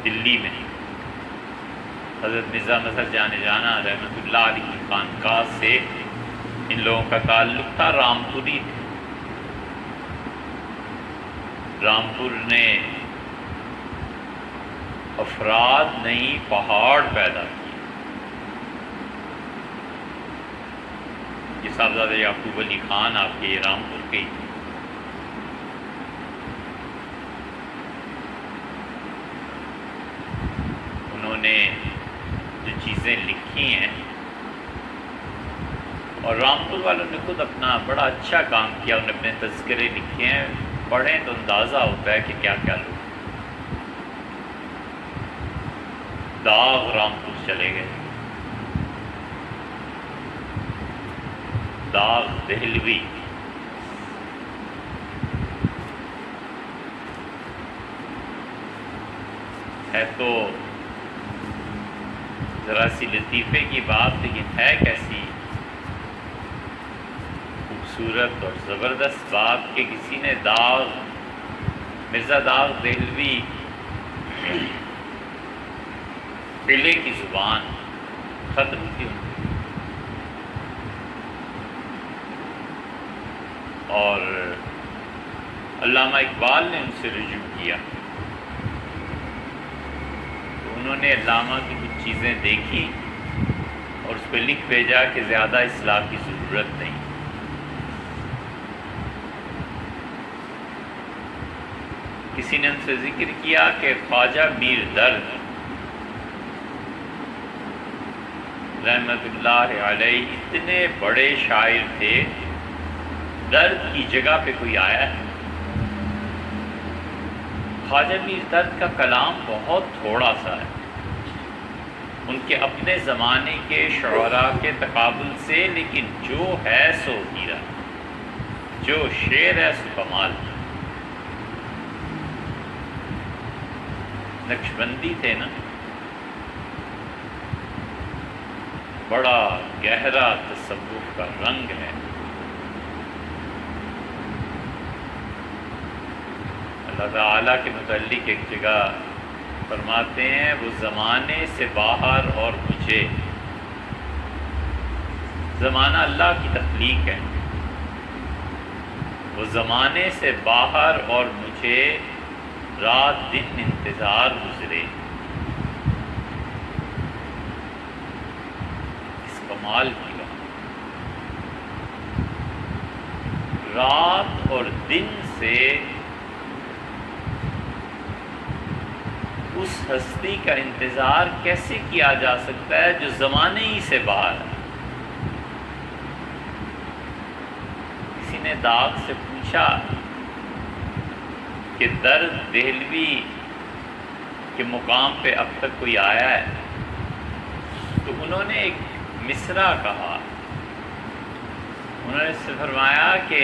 دلی میں، حضرت مرزا مظہر جانے جانا رحمۃ اللہ علیہ کی خانقاہ سے ان لوگوں کا تعلق تھا، رامپوری تھے۔ رامپور نے افراد نہیں پہاڑ پیدا کیے۔ یہ صاحبزادہ یعقوب علی خان آپ کے رامپور کے ہی تھے۔ انہوں نے جو چیزیں لکھی ہیں، اور رامپور والوں نے خود اپنا بڑا اچھا کام کیا، انہوں نے اپنے تذکرے لکھے ہیں، پڑھیں تو اندازہ ہوتا ہے کہ کیا کیا لوگ۔ داغ رامپور چلے گئے، داغ دہلوی، ہے تو ذرا سی لطیفے کی بات، لیکن ہے کیسی خوبصورت اور زبردست بات کہ کسی نے داغ، مرزا داغ دہلوی قلعے کی زبان ختم کی اور علامہ اقبال نے ان سے رجوع کیا، تو انہوں نے علامہ کی کچھ چیزیں دیکھی اور اس پہ لکھ بھیجا کہ زیادہ اصلاح کی ضرورت نہیں۔ کسی نے ان سے ذکر کیا کہ خواجہ میر درد رحمت اللہ علیہ اتنے بڑے شاعر تھے، درد کی جگہ پہ کوئی آیا ہے؟ خواجہ میر درد کا کلام بہت تھوڑا سا ہے ان کے اپنے زمانے کے شعراء کے تقابل سے، لیکن جو ہے سو ہیرا، جو شعر ہے سو کمال۔ نقشبندی تھے نا، بڑا گہرا تصوف کا رنگ ہے۔ اللہ تعالیٰ کے متعلق ایک جگہ فرماتے ہیں، وہ زمانے سے باہر اور مجھے، زمانہ اللہ کی تخلیق ہے، وہ زمانے سے باہر اور مجھے رات دن انتظار گزرے۔ اس کمال کی بات، رات اور دن سے اس ہستی کا انتظار کیسے کیا جا سکتا ہے جو زمانے ہی سے باہر ہے؟ کسی نے داغ سے پوچھا کہ درد دہلوی کے مقام پہ اب تک کوئی آیا ہے؟ تو انہوں نے ایک مصرع کہا، انہوں نے اس سے فرمایا کہ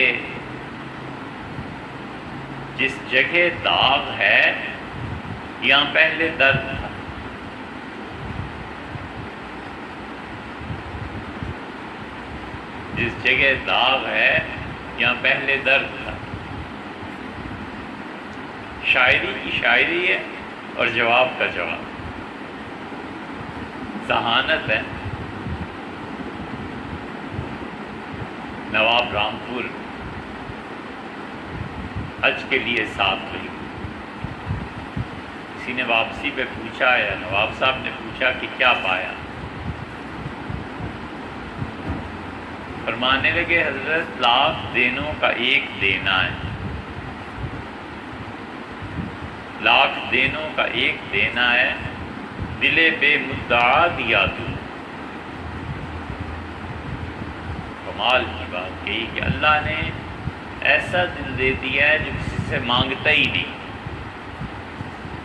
جس جگہ داغ ہے یہاں پہلے درد تھا، جس جگہ داغ ہے یہاں پہلے درد تھا۔ شاعری کی شاعری ہے اور جواب کا جواب، ذہانت ہے۔ نواب رامپور حج کے لیے ساتھ ہوئی، کسی نے واپسی پہ پوچھا یا نواب صاحب نے پوچھا کہ کیا پایا؟ فرمانے لگے حضرت لاکھ دینوں کا ایک دینا ہے، لاکھ دینوں کا ایک دینا ہے، دل بے مدعا دیا تو۔ کمال کی بات کہی کہ اللہ نے ایسا دل دے دیا ہے جو کسی سے مانگتا ہی نہیں،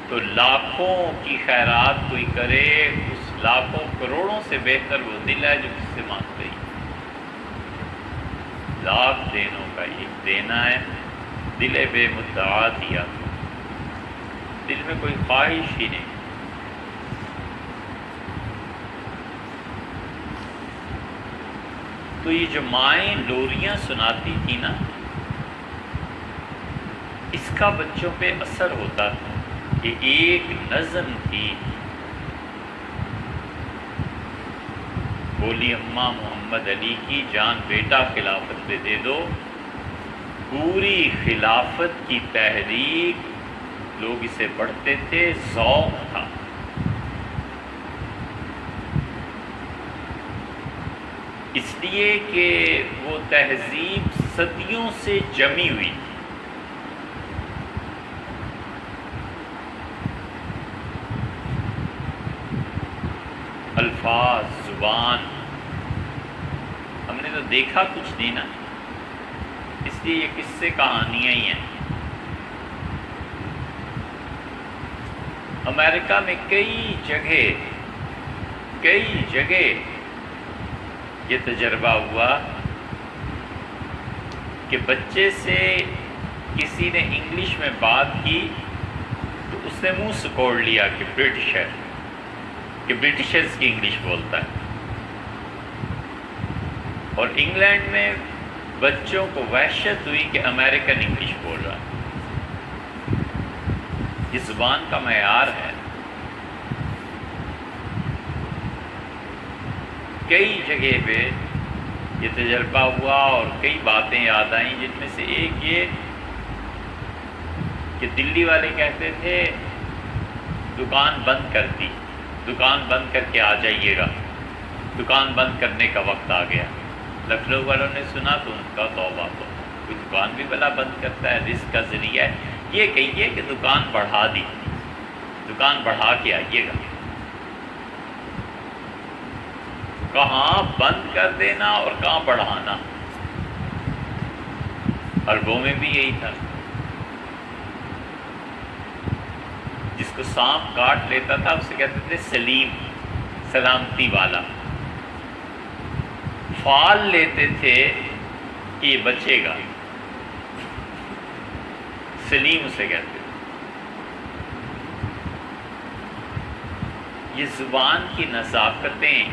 تو لاکھوں کی خیرات کوئی کرے، اس لاکھوں کروڑوں سے بہتر وہ دل ہے جو کسی سے مانگتا ہی۔ لاکھ دینوں کا ایک دینا ہے، دل بے مدعا دیا تو، دل میں کوئی خواہش ہی نہیں۔ تو یہ جو مائیں لوریاں سناتی تھی نا، اس کا بچوں پہ اثر ہوتا تھا کہ ایک نظم تھی، بولی اماں محمد علی کی جان بیٹا خلافت پہ دے دو، پوری خلافت کی تحریک لوگ اسے پڑھتے تھے، ذوق تھا۔ اس لیے کہ وہ تہذیب صدیوں سے جمی ہوئی تھی۔ الفاظ، زبان، ہم نے تو دیکھا کچھ نہیں نا، اس لیے یہ قصے کہانیاں ہی ہیں۔ امریکہ میں کئی جگہ یہ تجربہ ہوا کہ بچے سے کسی نے انگلش میں بات کی تو اس نے منہ سکوڑ لیا کہ برٹش ہے، کہ برٹشرز کی انگلش بولتا ہے۔ اور انگلینڈ میں بچوں کو وحشت ہوئی کہ امریکن انگلش بول رہا ہے۔ یہ زبان کا معیار ہے۔ کئی جگہ پہ یہ تجربہ ہوا اور کئی باتیں یاد آئیں، جن میں سے ایک یہ کہ دلی والے کہتے تھے دکان بند کر دی، دکان بند کر کے آ جائیے گا، دکان بند کرنے کا وقت آ گیا۔ لکھنؤ والوں نے سنا تو ان کا توبہ، کوئی دکان بھی بلا بند کرتا ہے، رزق کا ذریعہ ہے۔ یہ کہیے کہ دکان بڑھا دی، دکان بڑھا کے آئیے گا، کہاں بند کر دینا اور کہاں بڑھانا۔ عربوں میں بھی یہی تھا، جس کو سانپ کاٹ لیتا تھا اسے کہتے تھے سلیم، سلامتی والا، فال لیتے تھے کہ یہ بچے گا، سلیم اسے کہتے تھے۔ یہ زبان کی نزاکتیں،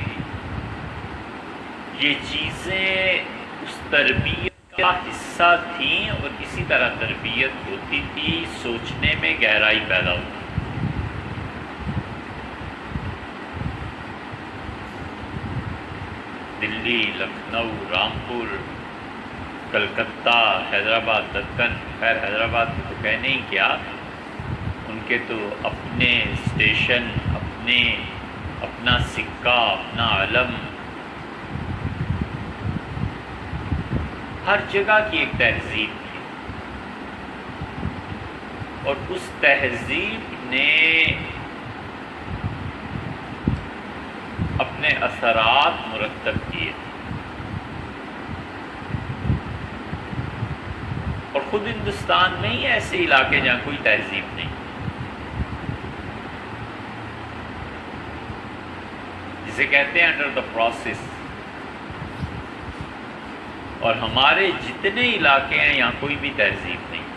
یہ چیزیں اس تربیت کا حصہ تھیں، اور اسی طرح تربیت ہوتی تھی، سوچنے میں گہرائی پیدا ہوتی۔ دلی، لکھنؤ، رامپور، کلکتہ، حیدرآباد، دکن، خیر حیدرآباد میں تو کہنے ہی کیا، ان کے تو اپنے اسٹیشن، اپنا سکہ، اپنا علم، ہر جگہ کی ایک تہذیب تھی، اور اس تہذیب نے اپنے اثرات مرتب کیے، اور خود ہندوستان میں ہی ایسے علاقے جہاں کوئی تہذیب نہیں، جسے کہتے ہیں انڈر دا پروسیس، اور ہمارے جتنے علاقے ہیں یہاں کوئی بھی تہذیب نہیں۔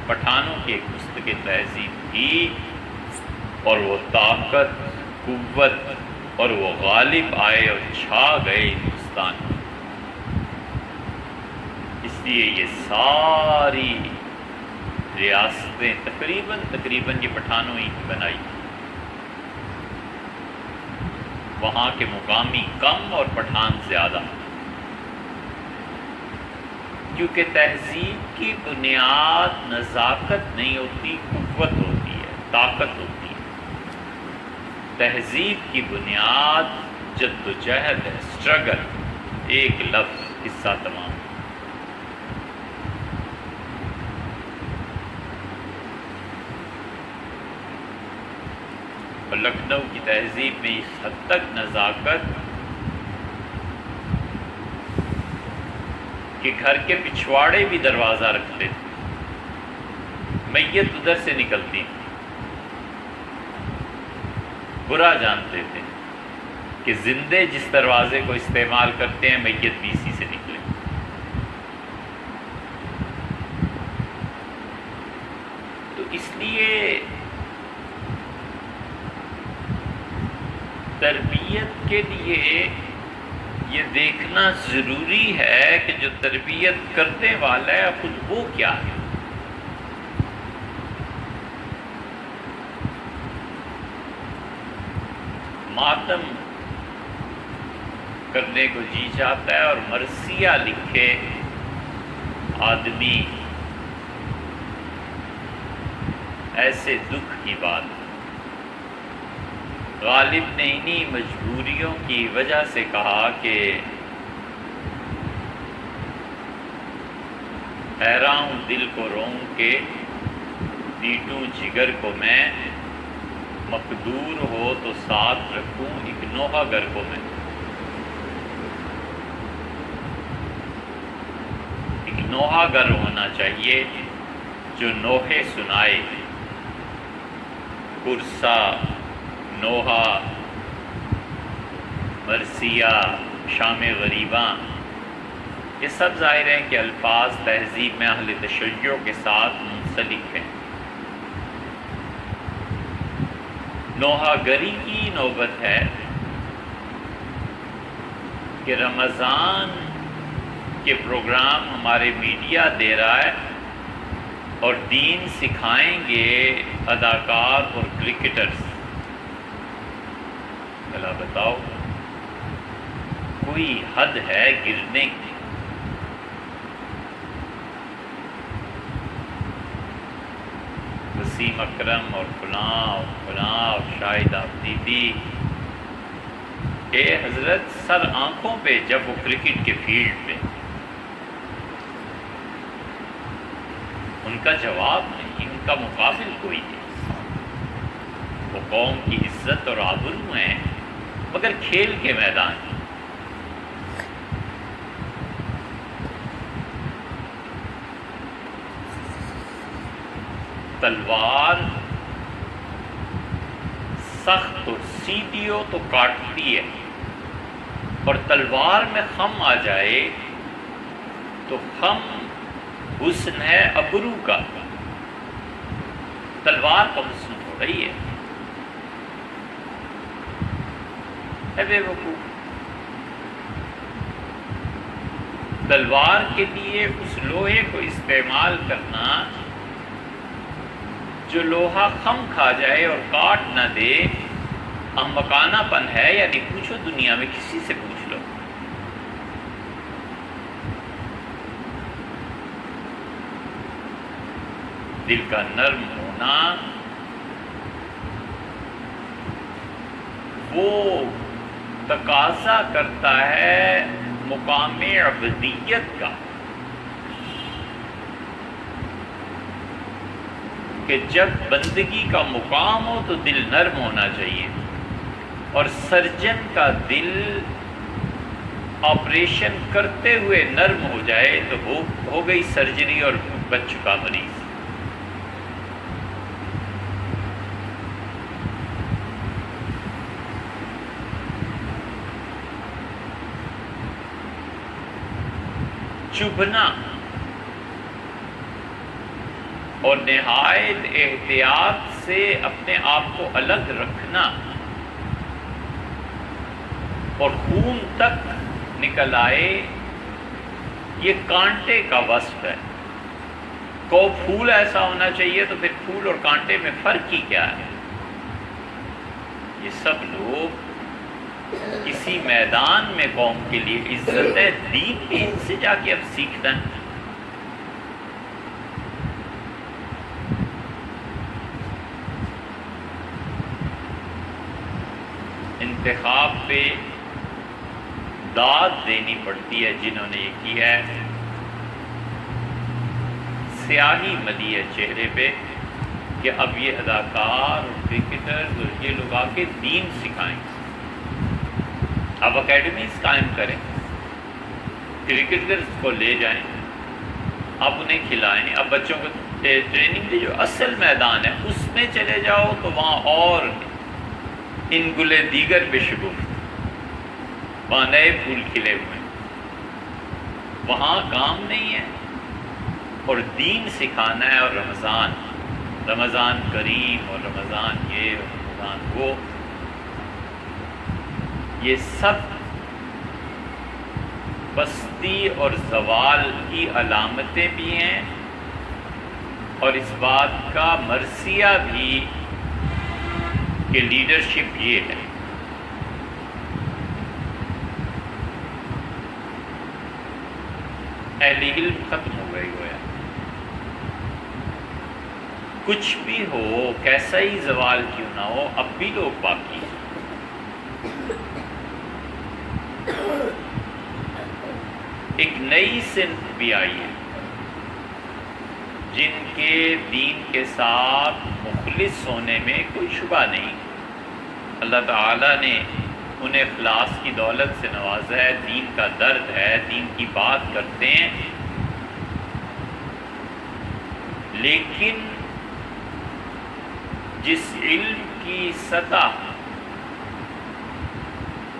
پٹھانوں کی ایک مستقل تہذیب تھی، اور وہ طاقت، قوت، اور وہ غالب آئے اور چھا گئے ہندوستان میں۔ اس لیے یہ ساری ریاستیں تقریباً یہ پٹھانوں ہی بنائی، وہاں کے مقامی کم اور پٹھان زیادہ، کیونکہ تہذیب کی بنیاد نزاکت نہیں ہوتی، قوت ہوتی ہے، طاقت ہوتی ہے۔ تہذیب کی بنیاد جد و جہد ہے، اسٹرگل، ایک لفظ، قصہ تمام۔ اور لکھنؤ کی تہذیب میں اس حد تک نزاکت کہ گھر کے پچھواڑے بھی دروازہ رکھتے تھے، میت ادھر سے نکلتی، برا جانتے تھے کہ زندے جس دروازے کو استعمال کرتے ہیں میت بھی اسی سے نکلے۔ تو اس لیے تربیت کے لیے یہ دیکھنا ضروری ہے کہ جو تربیت کرنے والا ہے خود وہ کیا ہے۔ ماتم کرنے کو جی چاہتا ہے اور مرثیہ لکھے آدمی، ایسے دکھ کی بات۔ غالب نے انہی مجبوریوں کی وجہ سے کہا کہ حیراں ہوں دل کو رون کے، پیٹوں جگر کو میں، مقدور ہو تو ساتھ رکھوں ایک نوحہ گر کو میں۔ ایک نوحہ گر ہونا چاہیے جو نوحے سنائے، پرسا، نوحہ، مرثیہ، شام غریباں، یہ سب ظاہر ہے کہ الفاظ تہذیب میں اہل تشیع کے ساتھ منسلک ہیں۔ نوحہ گری کی نوبت ہے کہ رمضان کے پروگرام ہمارے میڈیا دے رہا ہے اور دین سکھائیں گے اداکار اور کرکٹرز۔ بھلا بتاؤ، کوئی حد ہے گرنے کی؟ وسیم اکرم اور فلاں اور شاہد آفریدی کہ حضرت سر آنکھوں پہ جب وہ کرکٹ کے فیلڈ پہ، ان کا جواب نہیں، ان کا مقابل کوئی نہیں۔ وہ قوم کی عزت اور آبرو ہیں مگر کھیل کے میدان میں۔ تلوار سخت اور سیدھی ہو تو کاٹتی ہے، اور تلوار میں خم آ جائے تو خم حسن ہے ابرو کا، تلوار کا حسن ہو رہی ہے۔ اے بے وقوف، تلوار کے لیے اس لوہے کو استعمال کرنا جو لوہا خم کھا جائے اور کاٹ نہ دے، احمقانہ پن ہے یا نہیں؟ پوچھو دنیا میں کسی سے پوچھ لو۔ دل کا نرم ہونا وہ تقاضا کرتا ہے مقام عبدیت کا، کہ جب بندگی کا مقام ہو تو دل نرم ہونا چاہیے، اور سرجن کا دل آپریشن کرتے ہوئے نرم ہو جائے تو ہو گئی سرجری اور بچ چکا مریض۔ چبھنا اور نہایت احتیاط سے اپنے آپ کو الگ رکھنا اور خون تک نکل آئے، یہ کانٹے کا وصف ہے۔ کو پھول ایسا ہونا چاہیے تو پھر پھول اور کانٹے میں فرق ہی کیا ہے؟ یہ سب لوگ اسی میدان میں قوم کے لیے عزت ہے، دین بھی ان سے جا کے اب سیکھنا ہے۔ انتخاب پہ داد دینی پڑتی ہے جنہوں نے یہ کیا ہے، سیاہی ملی ہے چہرے پہ کہ اب یہ اداکار اور کرکٹرز اور یہ لوگ آ کے دین سکھائیں، اب اکیڈمیز قائم کریں، کرکٹرز کو لے جائیں، اب انہیں کھلائیں، اب بچوں کو ٹریننگ دے، جو اصل میدان ہے اس میں چلے جاؤ تو وہاں اور ان گلے دیگر بے شگفت، وہاں نئے پھول کھلے ہوئے ہیں، وہاں کام نہیں ہے، اور دین سکھانا ہے، اور رمضان کریم اور رمضان یہ اور رمضان وہ، یہ سب پستی اور زوال کی علامتیں بھی ہیں، اور اس بات کا مرثیہ بھی کہ لیڈرشپ یہ ہے۔ اہل علم ختم ہو گئی گویا، کچھ بھی ہو، کیسا ہی زوال کیوں نہ ہو، اب بھی لوگ باقی ہیں۔ ایک نئی صنف بھی آئی ہے جن کے دین کے ساتھ مخلص ہونے میں کوئی شبہ نہیں، اللہ تعالیٰ نے انہیں اخلاص کی دولت سے نوازا ہے، دین کا درد ہے، دین کی بات کرتے ہیں، لیکن جس علم کی سطح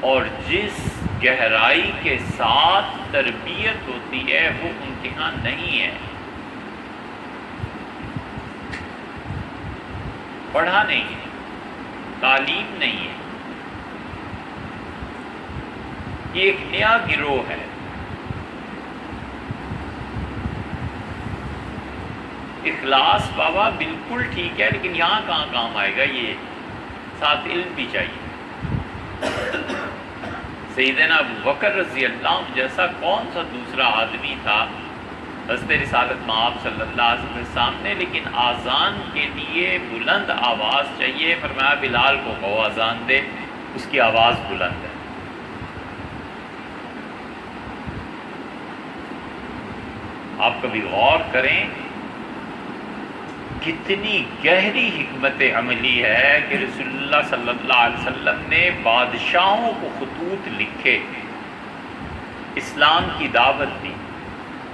اور جس گہرائی کے ساتھ تربیت ہوتی ہے وہ امتحان نہیں ہے، پڑھا نہیں ہے، تعلیم نہیں ہے، یہ ایک نیا گروہ ہے۔ اخلاص بابا بالکل ٹھیک ہے، لیکن یہاں کہاں کام آئے گا؟ یہ ساتھ علم بھی چاہیے۔ سیدنا ابو بکر رضی اللہ عنہ جیسا کون سا دوسرا آدمی تھا حضرت رسالت مآب صلی اللہ علیہ وسلم کے سامنے، لیکن آذان کے لیے بلند آواز چاہیے، فرمایا بلال کو کہو آذان دے، اس کی آواز بلند ہے۔ آپ کبھی غور کریں کتنی گہری حکمت عملی ہے کہ رسول اللہ صلی اللہ علیہ وسلم نے بادشاہوں کو خطوط لکھے، اسلام کی دعوت دی.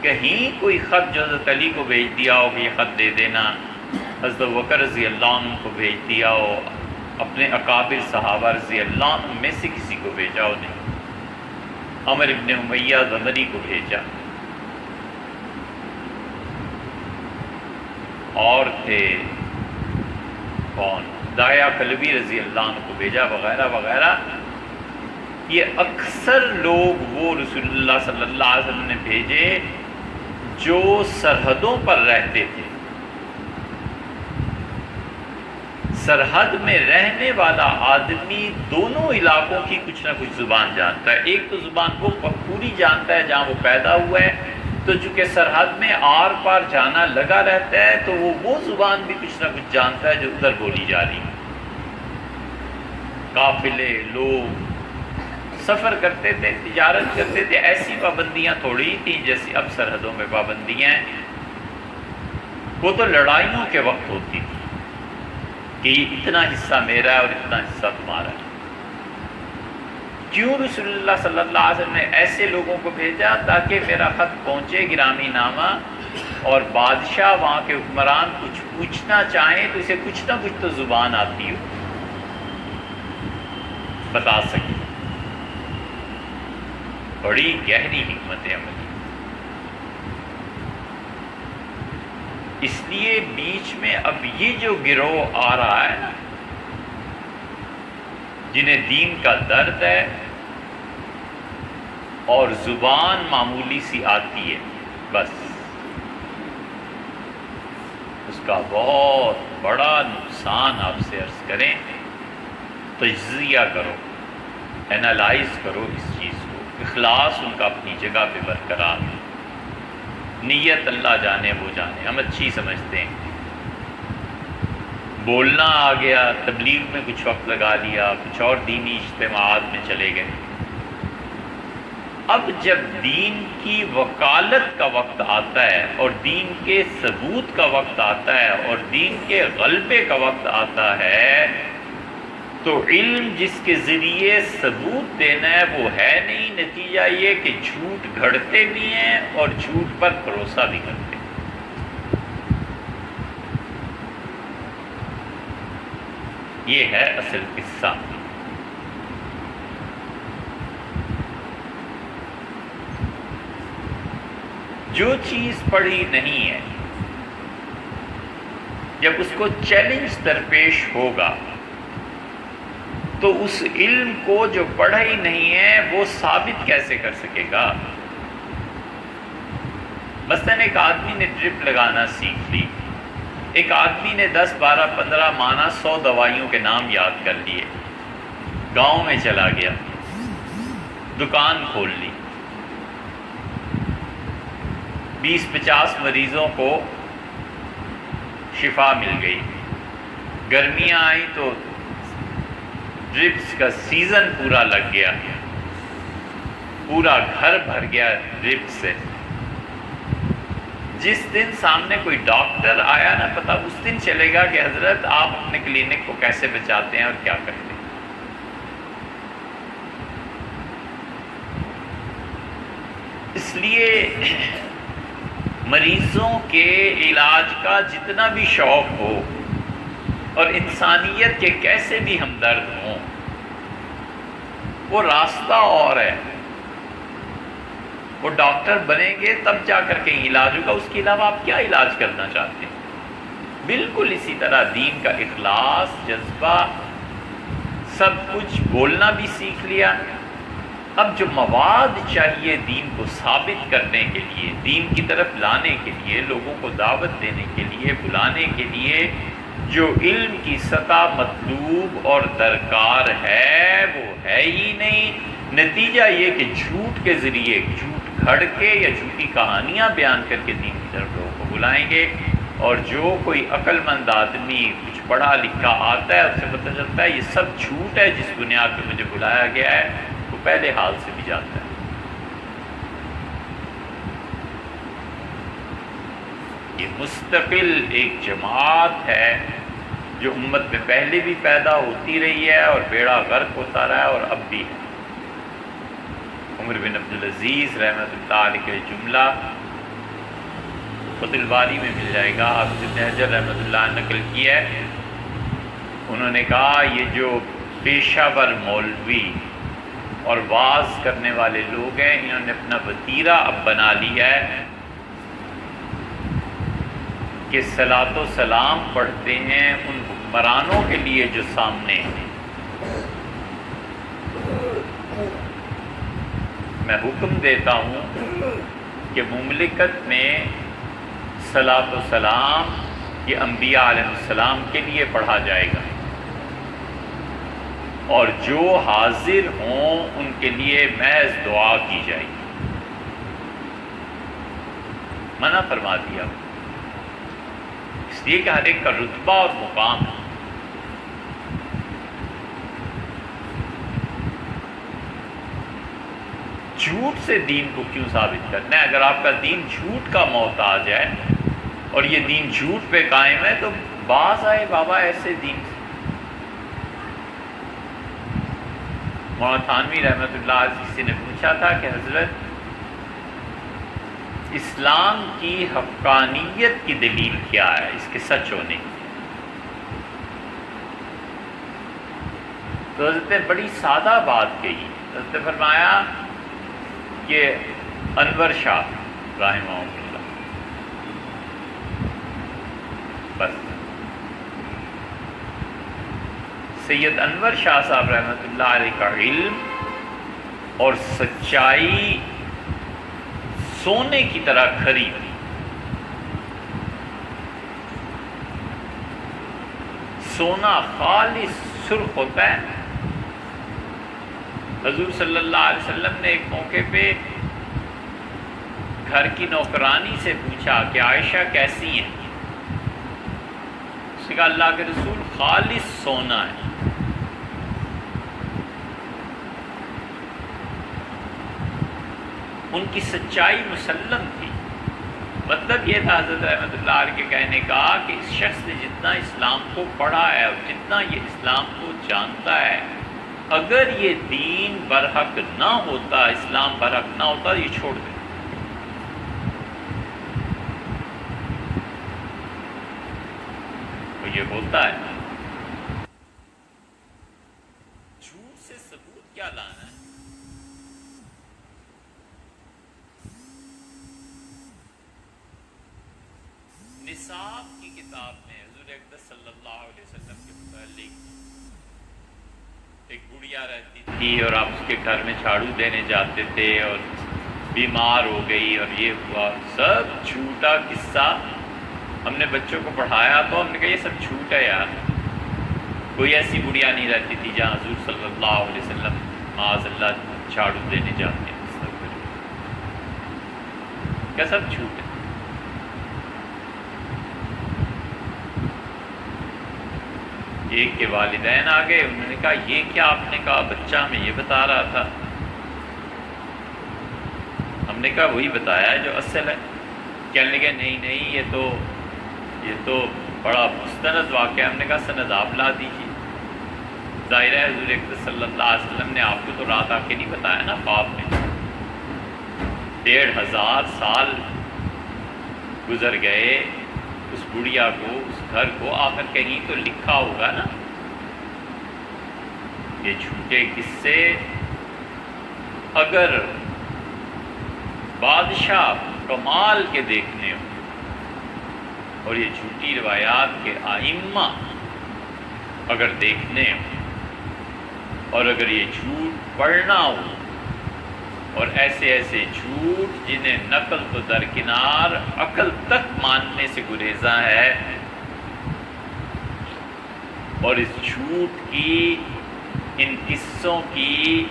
کہیں کوئی خط جو حضرت علی کو بھیج دیا ہو کہ یہ خط دے دینا، حضرت بکر رضی اللہ عنہ کو بھیج دیا ہو، اپنے اکابر صحابہ رضی اللہ عنہ میں سے کسی کو بھیجا ہو نہیں. عمر ابن امیہ ضمری کو بھیجا، اور تھے کون، دایا کلبی رضی اللہ عنہ کو بھیجا، وغیرہ وغیرہ. یہ اکثر لوگ وہ رسول اللہ صلی اللہ علیہ وسلم نے بھیجے جو سرحدوں پر رہتے تھے. سرحد میں رہنے والا آدمی دونوں علاقوں کی کچھ نہ کچھ زبان جانتا ہے. ایک تو زبان وہ پوری جانتا ہے جہاں وہ پیدا ہوا ہے، تو چونکہ سرحد میں آر پار جانا لگا رہتا ہے تو وہ زبان بھی کچھ نہ کچھ جانتا ہے جو ادھر بولی جا رہی ہے. قافلے، لوگ سفر کرتے تھے، تجارت کرتے تھے. ایسی پابندیاں تھوڑی تھیں جیسی اب سرحدوں میں پابندیاں ہیں. وہ تو لڑائیوں کے وقت ہوتی تھی کہ اتنا حصہ میرا ہے اور اتنا حصہ تمہارا ہے. کیوں رسول اللہ صلی اللہ علیہ وسلم نے ایسے لوگوں کو بھیجا؟ تاکہ میرا خط پہنچے گرامی نامہ، اور بادشاہ وہاں کے حکمران کچھ پوچھنا چاہیں تو اسے کچھ نہ کچھ تو زبان آتی ہو، بتا سکے. بڑی گہری حکمت عملی. اس لیے بیچ میں اب یہ جو گروہ آ رہا ہے نا، جنہیں دین کا درد ہے اور زبان معمولی سی آتی ہے، بس اس کا بہت بڑا نقصان آپ سے عرض کریں. تجزیہ کرو، اینالائز کرو اس چیز کو. اخلاص ان کا اپنی جگہ پہ برقرار ہے، نیت اللہ جانے وہ جانے. ہم اچھی سمجھتے ہیں، بولنا آ گیا، تبلیغ میں کچھ وقت لگا لیا، کچھ اور دینی اجتماعات میں چلے گئے. اب جب دین کی وکالت کا وقت آتا ہے اور دین کے ثبوت کا وقت آتا ہے اور دین کے غلبے کا وقت آتا ہے، تو علم جس کے ذریعے ثبوت دینا ہے وہ ہے نہیں. نتیجہ یہ کہ جھوٹ گھڑتے بھی ہیں اور جھوٹ پر بھروسہ بھی کرتے ہیں. یہ ہے اصل قصہ. جو چیز پڑھی نہیں ہے، جب اس کو چیلنج درپیش ہوگا تو اس علم کو جو پڑھا ہی نہیں ہے وہ ثابت کیسے کر سکے گا؟ مثلاً ایک آدمی نے ڈرپ لگانا سیکھ لی، ایک آدمی نے 10 12 15 مانا 100 دوائیوں کے نام یاد کر لیے، گاؤں میں چلا گیا، دکان کھول لی، 20 50 مریضوں کو شفا مل گئی. گرمیاں آئیں تو ڈرپس کا سیزن پورا لگ گیا، پورا گھر بھر گیا ڈرپ سے. جس دن سامنے کوئی ڈاکٹر آیا نا، پتہ اس دن چلے گا کہ حضرت آپ اپنے کلینک کو کیسے بچاتے ہیں اور کیا کرتے ہیں. اس لیے مریضوں کے علاج کا جتنا بھی شوق ہو اور انسانیت کے کیسے بھی ہمدرد ہوں، وہ راستہ اور ہے. وہ ڈاکٹر بنیں گے تب جا کر کے علاج ہوگا. اس کے علاوہ آپ کیا علاج کرنا چاہتے ہیں؟ بالکل اسی طرح دین کا اخلاص، جذبہ، سب کچھ بولنا بھی سیکھ لیا. اب جو مواد چاہیے دین کو ثابت کرنے کے لیے، دین کی طرف لانے کے لیے، لوگوں کو دعوت دینے کے لیے، بلانے کے لیے جو علم کی سطح مطلوب اور درکار ہے وہ ہے ہی نہیں. نتیجہ یہ کہ جھوٹ کے ذریعے، جھوٹ گھڑ کے یا جھوٹی کہانیاں بیان کر کے دین کی طرف لوگوں کو بلائیں گے. اور جو کوئی عقل مند آدمی کچھ پڑھا لکھا آتا ہے اس سے پتہ چلتا ہے یہ سب جھوٹ ہے جس بنیاد پہ مجھے بلایا گیا ہے، وہ پہلے حال سے بھی جاتا ہے. یہ مستقل ایک جماعت ہے جو امت میں پہلے بھی پیدا ہوتی رہی ہے اور بیڑا غرق ہوتا رہا ہے اور اب بھی ہے۔ عمر بن عبدالعزیز رحمۃ اللہ علیہ کے جملہ فتح الباری میں مل جائے گا، حافظ ابن حجر رحمۃ اللہ نے نقل کیا ہے۔ انہوں نے کہا یہ جو پیشہ ور مولوی اور واعظ کرنے والے لوگ ہیں، انہوں نے اپنا وتیرہ اب بنا لیا ہے کہ صلاۃ و سلام پڑھتے ہیں ان حکمرانوں کے لیے جو سامنے ہیں۔ میں حکم دیتا ہوں کہ مملکت میں صلاۃ و سلام یہ انبیاء علیہ السلام کے لیے پڑھا جائے گا، اور جو حاضر ہوں ان کے لیے محض دعا کی جائے گی۔ منع فرما دیا، اس لیے کہ ہر ایک کا رتبہ اور مقام ہے۔ جھوٹ سے دین کو کیوں ثابت کرنا ہے؟ اگر آپ کا دین جھوٹ کا محتاج ہے اور یہ دین جھوٹ پہ قائم ہے تو باز آئے بابا ایسے دین سے۔ مولانا تھانوی رحمۃ اللہ علیہ کسی نے پوچھا تھا کہ حضرت اسلام کی حقانیت کی دلیل کیا ہے، اس کے سچ ہونے کی؟ تو حضرت نے بڑی سادہ بات کہی۔ حضرت نے فرمایا کہ انور شاہ رحمہ اللہ، بس سید انور شاہ صاحب رحمۃ اللہ علیہ کا علم اور سچائی سونے کی طرح کھری تھی۔ سونا خالص سرخ ہوتا ہے۔ حضور صلی اللہ علیہ وسلم نے ایک موقع پہ گھر کی نوکرانی سے پوچھا کہ عائشہ کیسی ہیں؟ اس نے کہا اللہ کے رسول خالص سونا ہے۔ ان کی سچائی مسلم تھی۔ مطلب یہ تھا حضرت رحمۃ اللہ علیہ کے کہنے کا کہ اس شخص نے جتنا اسلام کو پڑھا ہے اور جتنا یہ اسلام کو جانتا ہے، اگر یہ دین برحق نہ ہوتا، اسلام برحق نہ ہوتا، یہ چھوڑ دے۔ تو یہ ہوتا ہے۔ جھوٹ سے ثبوت کیا لانا ہے؟ نصاب کی کتاب میں حضور اقدس صلی اللہ علیہ وسلم کے متعلق ایک گڑیا رہتی تھی اور آپ اس کے گھر میں جھاڑو دینے جاتے تھے اور بیمار ہو گئی اور یہ ہوا، سب جھوٹا قصہ۔ ہم نے بچوں کو پڑھایا تو ہم نے کہا یہ سب جھوٹ ہے یار، کوئی ایسی گڑیا نہیں رہتی تھی جہاں حضور صلی اللہ علیہ وسلم معاذ اللہ جھاڑو دینے جاتے ہیں، کیا سب جھوٹ ہے؟ ایک کے والدین آ گئے، انہوں نے کہا یہ کیا آپ نے کہا؟ بچہ ہمیں یہ بتا رہا تھا۔ ہم نے کہا وہی بتایا ہے جو اصل ہے۔ کہنے لگے نہیں یہ تو بڑا مستند واقعہ۔ ہم نے کہا سند آپ لا دیجیے۔ ظاہر ہے حضور اقدس صلی اللہ علیہ وسلم نے آپ کو تو رات آ کے نہیں بتایا نا خواب میں۔ 1500 سال گزر گئے، اس بڑھیا کو، اس گھر کو، آخر کہیں تو لکھا ہوگا نا۔ یہ جھوٹے قصے اگر بادشاہ کمال کے دیکھنے ہوں اور یہ جھوٹی روایات کے ائمہ اگر دیکھنے ہوں اور اگر یہ جھوٹ پڑھنا ہو، اور ایسے ایسے جھوٹ جنہیں نقل تو درکنار عقل تک ماننے سے گریزاں ہے، اور اس جھوٹ کی، ان قصوں کی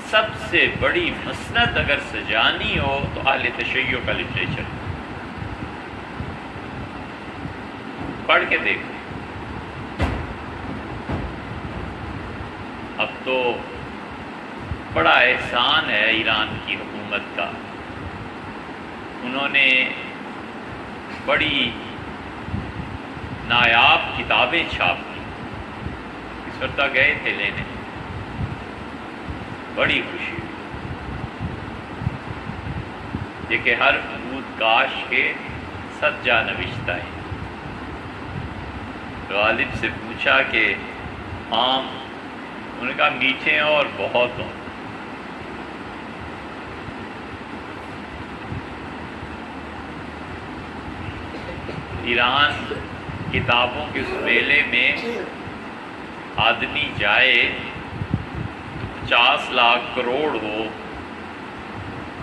سب سے بڑی مسند اگر سجانی ہو تو اہل تشیع کا لٹریچر۔ پڑھ کے دیکھو۔ اب تو بڑا احسان ہے ایران کی حکومت کا، انہوں نے بڑی نایاب کتابیں چھاپ دی. اس وقت گئے تھے لینے، بڑی خوشی ہوئی. یہ کہ ہر بود کاش کے 100 جا نوشتہ ہے. غالب سے پوچھا کہ آم؟ انہوں نے کہا میٹھے ہیں اور بہت ہوں. ایران کتابوں کے اس میلے میں آدمی جائے تو 50 لاکھ کروڑ ہو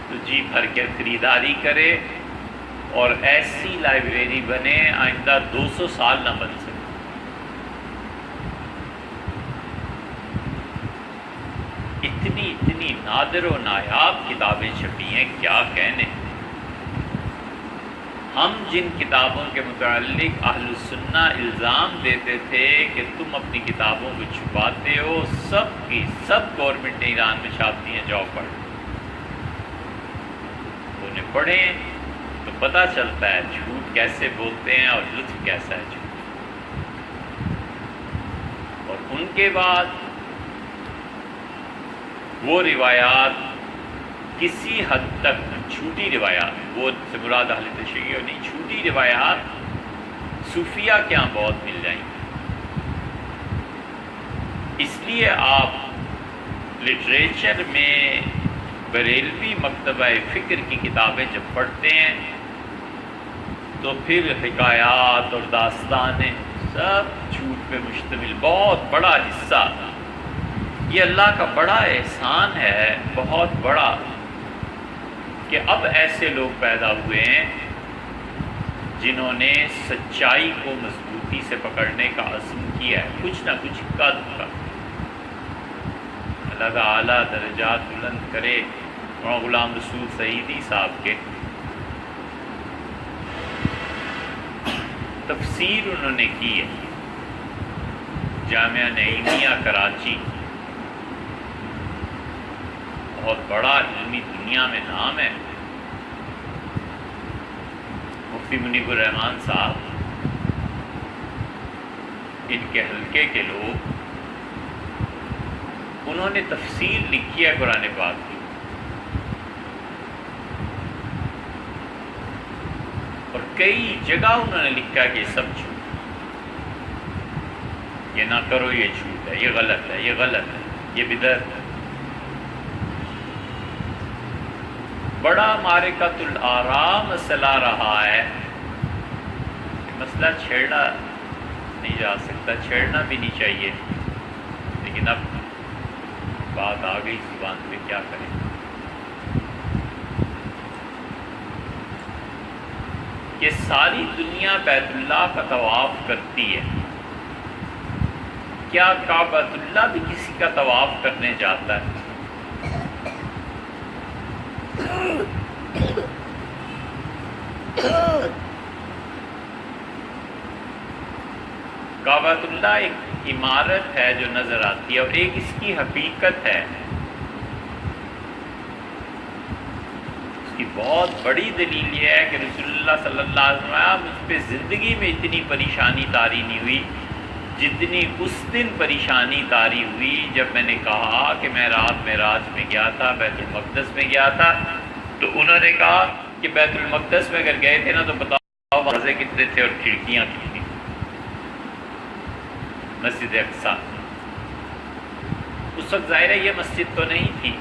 تو جی بھر کے خریداری کرے، اور ایسی لائبریری بنے آئندہ 200 سال نہ بن سکے. اتنی نادر و نایاب کتابیں چھپی ہیں، کیا کہنے. ہم جن کتابوں کے متعلق اہل السنہ الزام دیتے تھے کہ تم اپنی کتابوں کو چھپاتے ہو، سب کی سب گورنمنٹ نے ایران میں چھاپ دی ہیں. جاؤ پڑھ. انہیں پڑھیں تو پتہ چلتا ہے جھوٹ کیسے بولتے ہیں اور لطف کیسا ہے جھوٹ. اور ان کے بعد وہ روایات کسی حد تک جھوٹی روایات، وہ سے مراد اہل تشیع نہیں، جھوٹی روایات صوفیہ کے یہاں بہت مل جائیں گی. اس لیے آپ لٹریچر میں بریلوی مکتبہ فکر کی کتابیں جب پڑھتے ہیں تو پھر حکایات اور داستانیں سب جھوٹ پہ مشتمل. بہت بڑا حصہ، یہ اللہ کا بڑا احسان ہے، بہت بڑا، کہ اب ایسے لوگ پیدا ہوئے ہیں جنہوں نے سچائی کو مضبوطی سے پکڑنے کا عزم کیا ہے. کچھ نہ کچھ کا دکھا. اللہ تعالیٰ درجات بلند کرے. مولانا غلام رسول سعیدی صاحب کے تفسیر انہوں نے کی ہے جامعہ نعیمیہ کراچی. بہت بڑا علمی دنیا میں نام ہے. مفتی منیب الرحمان صاحب، ان کے حلقے کے لوگ، انہوں نے تفسیر لکھی ہے قرآن پاک کی، اور کئی جگہ انہوں نے لکھا کہ یہ سب جھوٹ، یہ نہ کرو، یہ جھوٹ ہے، یہ غلط ہے، یہ غلط ہے، یہ بدعت ہے. بڑا معرکۃ الآراء مسئلہ رہا ہے. مسئلہ چھیڑنا نہیں جا سکتا، چھیڑنا بھی نہیں چاہیے، لیکن اب بات آ گئی زبان پہ، کیا کریں. کہ ساری دنیا بیت اللہ کا طواف کرتی ہے، کیا کعبۃ اللہ بھی کسی کا طواف کرنے جاتا ہے؟ کعبۃ اللہ ایک عمارت ہے جو نظر آتی ہے، اور ایک اس کی حقیقت ہے. اس کی بہت بڑی دلیل یہ ہے کہ رسول اللہ صلی اللہ علیہ وسلم مجھ پہ زندگی میں اتنی پریشانی طاری نہیں ہوئی جتنی اس دن پریشانی طاری ہوئی جب میں نے کہا کہ میں رات معراج میں گیا تھا، بیت المقدس میں گیا تھا. تو انہوں نے کہا کہ بیت المقدس میں اگر گئے تھے نا تو بتاؤ دروازے کتنے تھے اور کھڑکیاں کتنی. مسجد اقصیٰ اس وقت ظاہر ہے یہ مسجد تو نہیں تھی،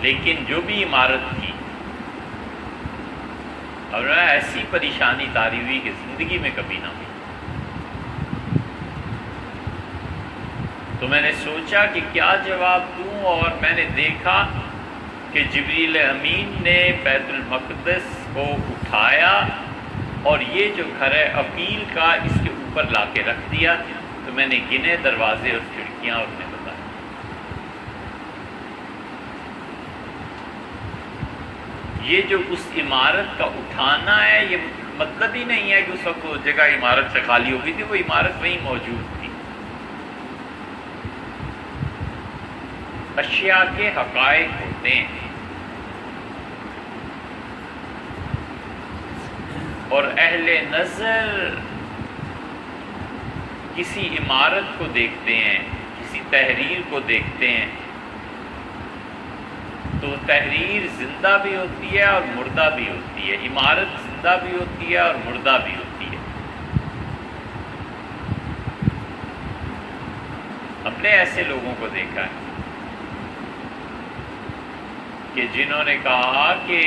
لیکن جو بھی عمارت تھی، اور ایسی پریشانی طاری ہوئی کہ زندگی میں کبھی نہ ہوئی. تو میں نے سوچا کہ کیا جواب دوں، اور میں نے دیکھا کہ جبریل امین نے بیت المقدس کو اٹھایا اور یہ جو گھر ہے عقیل کا اس کے اوپر لا کے رکھ دیا. تو میں نے گنے دروازے اور کھڑکیاں، اور انہیں بتایا. یہ جو اس عمارت کا اٹھانا ہے، یہ مطلب ہی نہیں ہے کہ اس وقت وہ جگہ عمارت سے خالی ہو گئی تھی، وہ عمارت وہیں موجود تھی. اشیاء کے حقائق ہوتے ہیں. اور اہل نظر کسی عمارت کو دیکھتے ہیں، کسی تحریر کو دیکھتے ہیں، تو تحریر زندہ بھی ہوتی ہے اور مردہ بھی ہوتی ہے، عمارت زندہ بھی ہوتی ہے اور مردہ بھی ہوتی ہے۔ ہم نے ایسے لوگوں کو دیکھا ہے کہ جنہوں نے کہا کہ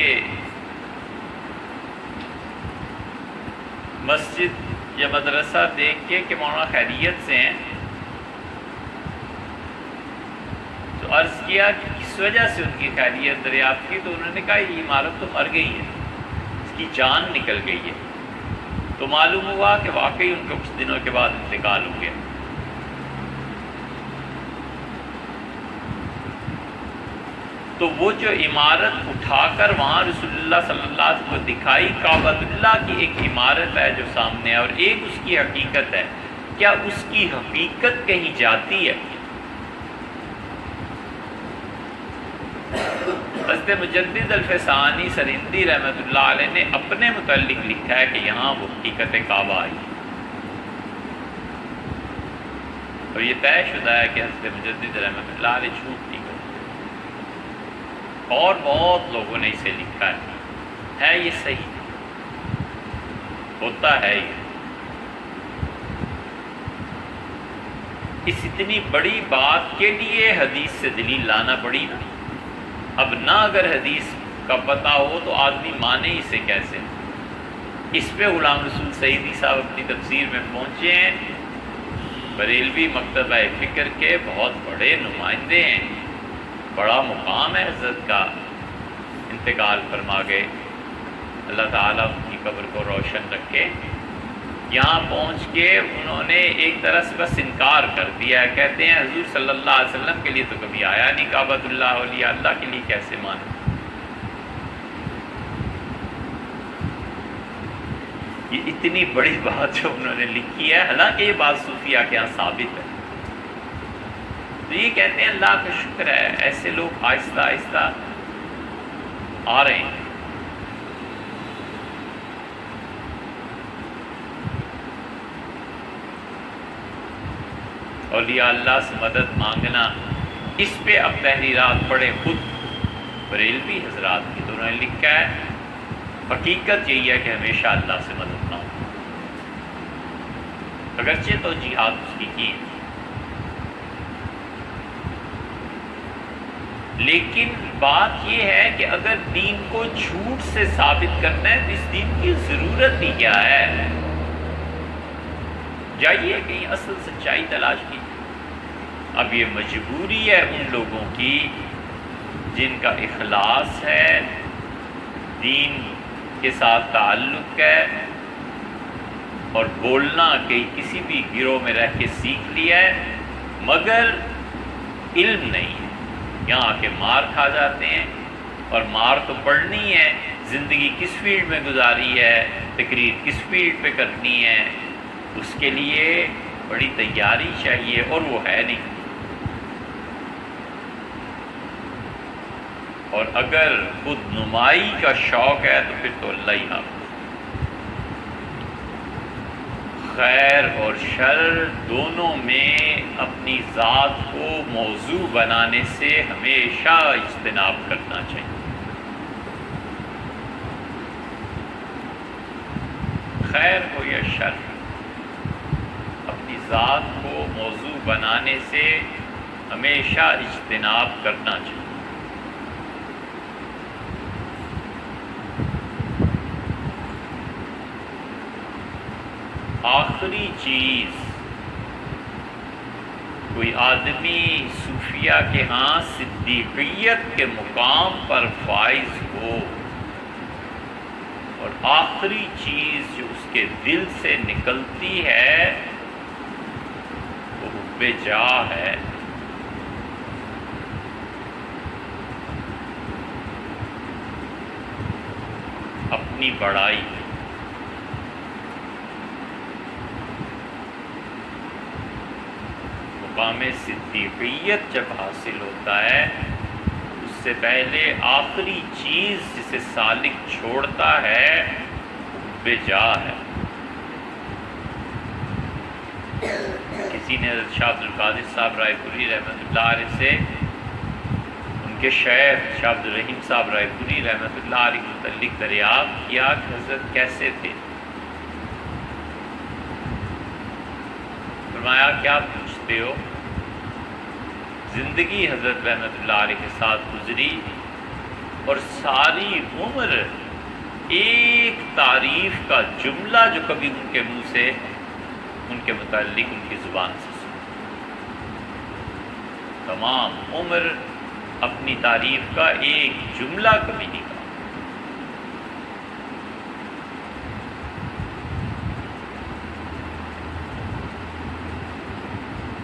مسجد یا مدرسہ دیکھ کے کہ مولانا خیریت سے ہیں، تو عرض کیا کہ کس وجہ سے ان کی خیریت دریافت کی، تو انہوں نے کہا یہ عمارت تو مر گئی ہے، اس کی جان نکل گئی ہے۔ تو معلوم ہوا کہ واقعی ان کو کچھ دنوں کے بعد انتقال ہو گیا۔ تو وہ جو عمارت اٹھا کر وہاں رسول اللہ صلی اللہ علیہ وسلم کو دکھائی، کعبۃ اللہ کی ایک عمارت ہے جو سامنے ہے اور ایک اس کی حقیقت ہے، کیا اس کی حقیقت کہیں جاتی ہے؟ حضرت مجدد الفسانی سرہندی رحمۃ اللہ علیہ نے اپنے متعلق لکھا ہے کہ یہاں وہ حقیقت کعبہ آئی، اور یہ طے شدہ ہے کہ حضرت مجدد رحمۃ اللہ علیہ جھوٹ نہیں کرتے، اور بہت لوگوں نے اسے لکھا ہے یہ صحیح ہوتا ہے۔ یہ اس اتنی بڑی بات کے لیے حدیث سے دلیل لانا پڑی نا، اب نہ اگر حدیث کا پتہ ہو تو آدمی مانے اسے کیسے؟ اس پہ غلام رسول سعیدی صاحب اپنی تفسیر میں پہنچے ہیں، بریلوی مکتبہ فکر کے بہت بڑے نمائندے ہیں، بڑا مقام ہے حضرت کا، انتقال فرما گئے، اللہ تعالیٰ ان کی قبر کو روشن رکھے۔ یہاں پہنچ کے انہوں نے ایک طرح سے بس انکار کر دیا ہے، کہتے ہیں حضور صلی اللہ علیہ وسلم کے لیے تو کبھی آیا نہیں کعبۃ اللہ، اولیاء اللہ کے لیے کیسے مانیں؟ یہ اتنی بڑی بات جو انہوں نے لکھی ہے، حالانکہ یہ بات صوفیہ کے یہاں ثابت ہے، تو یہ کہتے ہیں اللہ کا شکر ہے ایسے لوگ آہستہ آہستہ آ رہے ہیں۔ اولیاء اللہ سے مدد مانگنا، اس پہ اب تحریرات پڑھیں خود بریلوی حضرات کی، تو انہوں نے لکھا ہے حقیقت یہی ہے کہ ہمیشہ اللہ سے مدد مانگو، اگرچہ تو جہاد اس کی لیکن بات یہ ہے کہ اگر دین کو جھوٹ سے ثابت کرنا ہے تو اس دین کی ضرورت ہی کیا ہے؟ جائیے کہیں اصل سچائی تلاش کیجیے۔ اب یہ مجبوری ہے ان لوگوں کی جن کا اخلاص ہے، دین کے ساتھ تعلق ہے، اور بولنا کہ کسی بھی گروہ میں رہ کے سیکھ لیا ہے مگر علم نہیں ہے، یہاں آ کے مار کھا جاتے ہیں، اور مار تو پڑنی ہے، زندگی کس فیلڈ میں گزاری ہے، تقریر کس فیلڈ پہ کرنی ہے، اس کے لیے بڑی تیاری چاہیے، اور وہ ہے نہیں۔ اور اگر خود نمائی کا شوق ہے تو پھر تو اللہ ہی حافظ۔ خیر اور شر دونوں میں اپنی ذات کو موضوع بنانے سے ہمیشہ اجتناب کرنا چاہیے۔ خیر ہو یا شر، اپنی ذات کو موضوع بنانے سے ہمیشہ اجتناب کرنا چاہیے۔ آخری چیز، کوئی آدمی صوفیہ کے ہاں صدیقیت کے مقام پر فائز ہو، اور آخری چیز جو اس کے دل سے نکلتی ہے وہ حب جاہ ہے۔ اپنی بڑائی، مقام صدیقیت جب حاصل ہوتا ہے، اس سے پہلے آخری چیز جسے سالک چھوڑتا ہے بے جا ہے۔ کسی نے حضرت شاہ عبد القادر صاحب رائے پوری رحمۃ اللہ علیہ سے ان کے شیخ شاہ عبد الرحیم صاحب رائے پوری رحمۃ اللہ علیہ کے متعلق دریافت کیا کہ حضرت کیسے تھے؟ فرمایا کیا پوچھتے ہو؟ زندگی حضرت رحمۃ اللہ علیہ کے ساتھ گزری اور ساری عمر ایک تعریف کا جملہ جو کبھی ان کے منہ سے ان کے متعلق ان کی زبان سے سنا، تمام عمر اپنی تعریف کا ایک جملہ کبھی نہیں کہا۔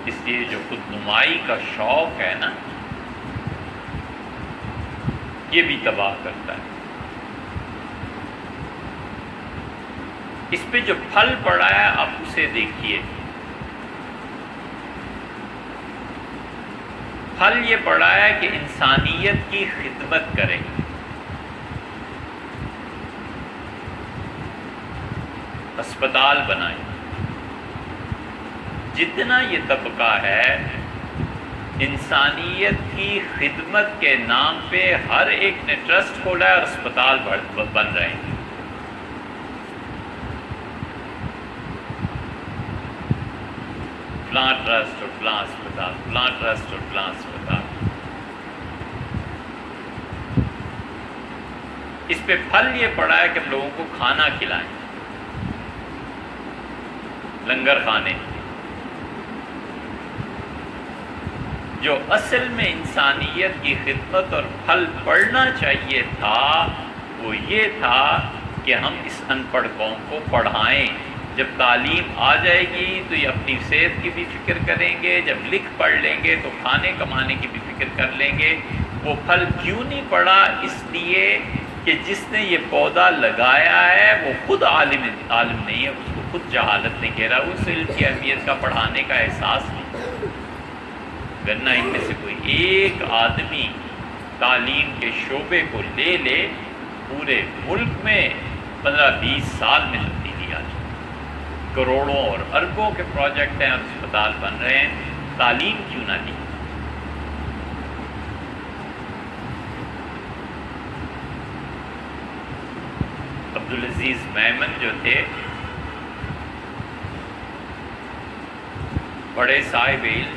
اس لیے جو خود نمائی کا شوق ہے نا، یہ بھی تباہ کرتا ہے۔ اس پہ جو پھل پڑا ہے آپ اسے دیکھیے۔ پھل یہ پڑا ہے کہ انسانیت کی خدمت کریں، اسپتال بنائیں۔ جتنا یہ طبقہ ہے انسانیت کی خدمت کے نام پہ ہر ایک نے ٹرسٹ کھولا ہے اور اسپتال بن رہے ہیں۔ فلاں ٹرسٹ اور فلاں اسپتال، فلاں ٹرسٹ اور فلاں اسپتال۔ اس پہ پھل یہ پڑا ہے کہ ہم لوگوں کو کھانا کھلائیں، لنگر خانے۔ جو اصل میں انسانیت کی خدمت اور پھل پڑنا چاہیے تھا وہ یہ تھا کہ ہم اس ان پڑھ قوم کو پڑھائیں۔ جب تعلیم آ جائے گی تو یہ اپنی صحت کی بھی فکر کریں گے، جب لکھ پڑھ لیں گے تو کھانے کمانے کی بھی فکر کر لیں گے۔ وہ پھل کیوں نہیں پڑا؟ اس لیے کہ جس نے یہ پودا لگایا ہے وہ خود عالم نہیں ہے، اس کو خود جہالت نے گھیرا، اس علم کی اہمیت کا پڑھانے کا احساس نہیں۔ ورنہ ان میں سے کوئی ایک آدمی تعلیم کے شعبے کو لے لے، پورے ملک میں 15-20 سال میں تبدیلی آ جائے۔ کروڑوں اور اربوں کے پروجیکٹ ہیں اور اسپتال بن رہے ہیں، تعلیم کیوں نہ دی؟ عبدالعزیز میمن جو تھے، بڑے صاحب علم،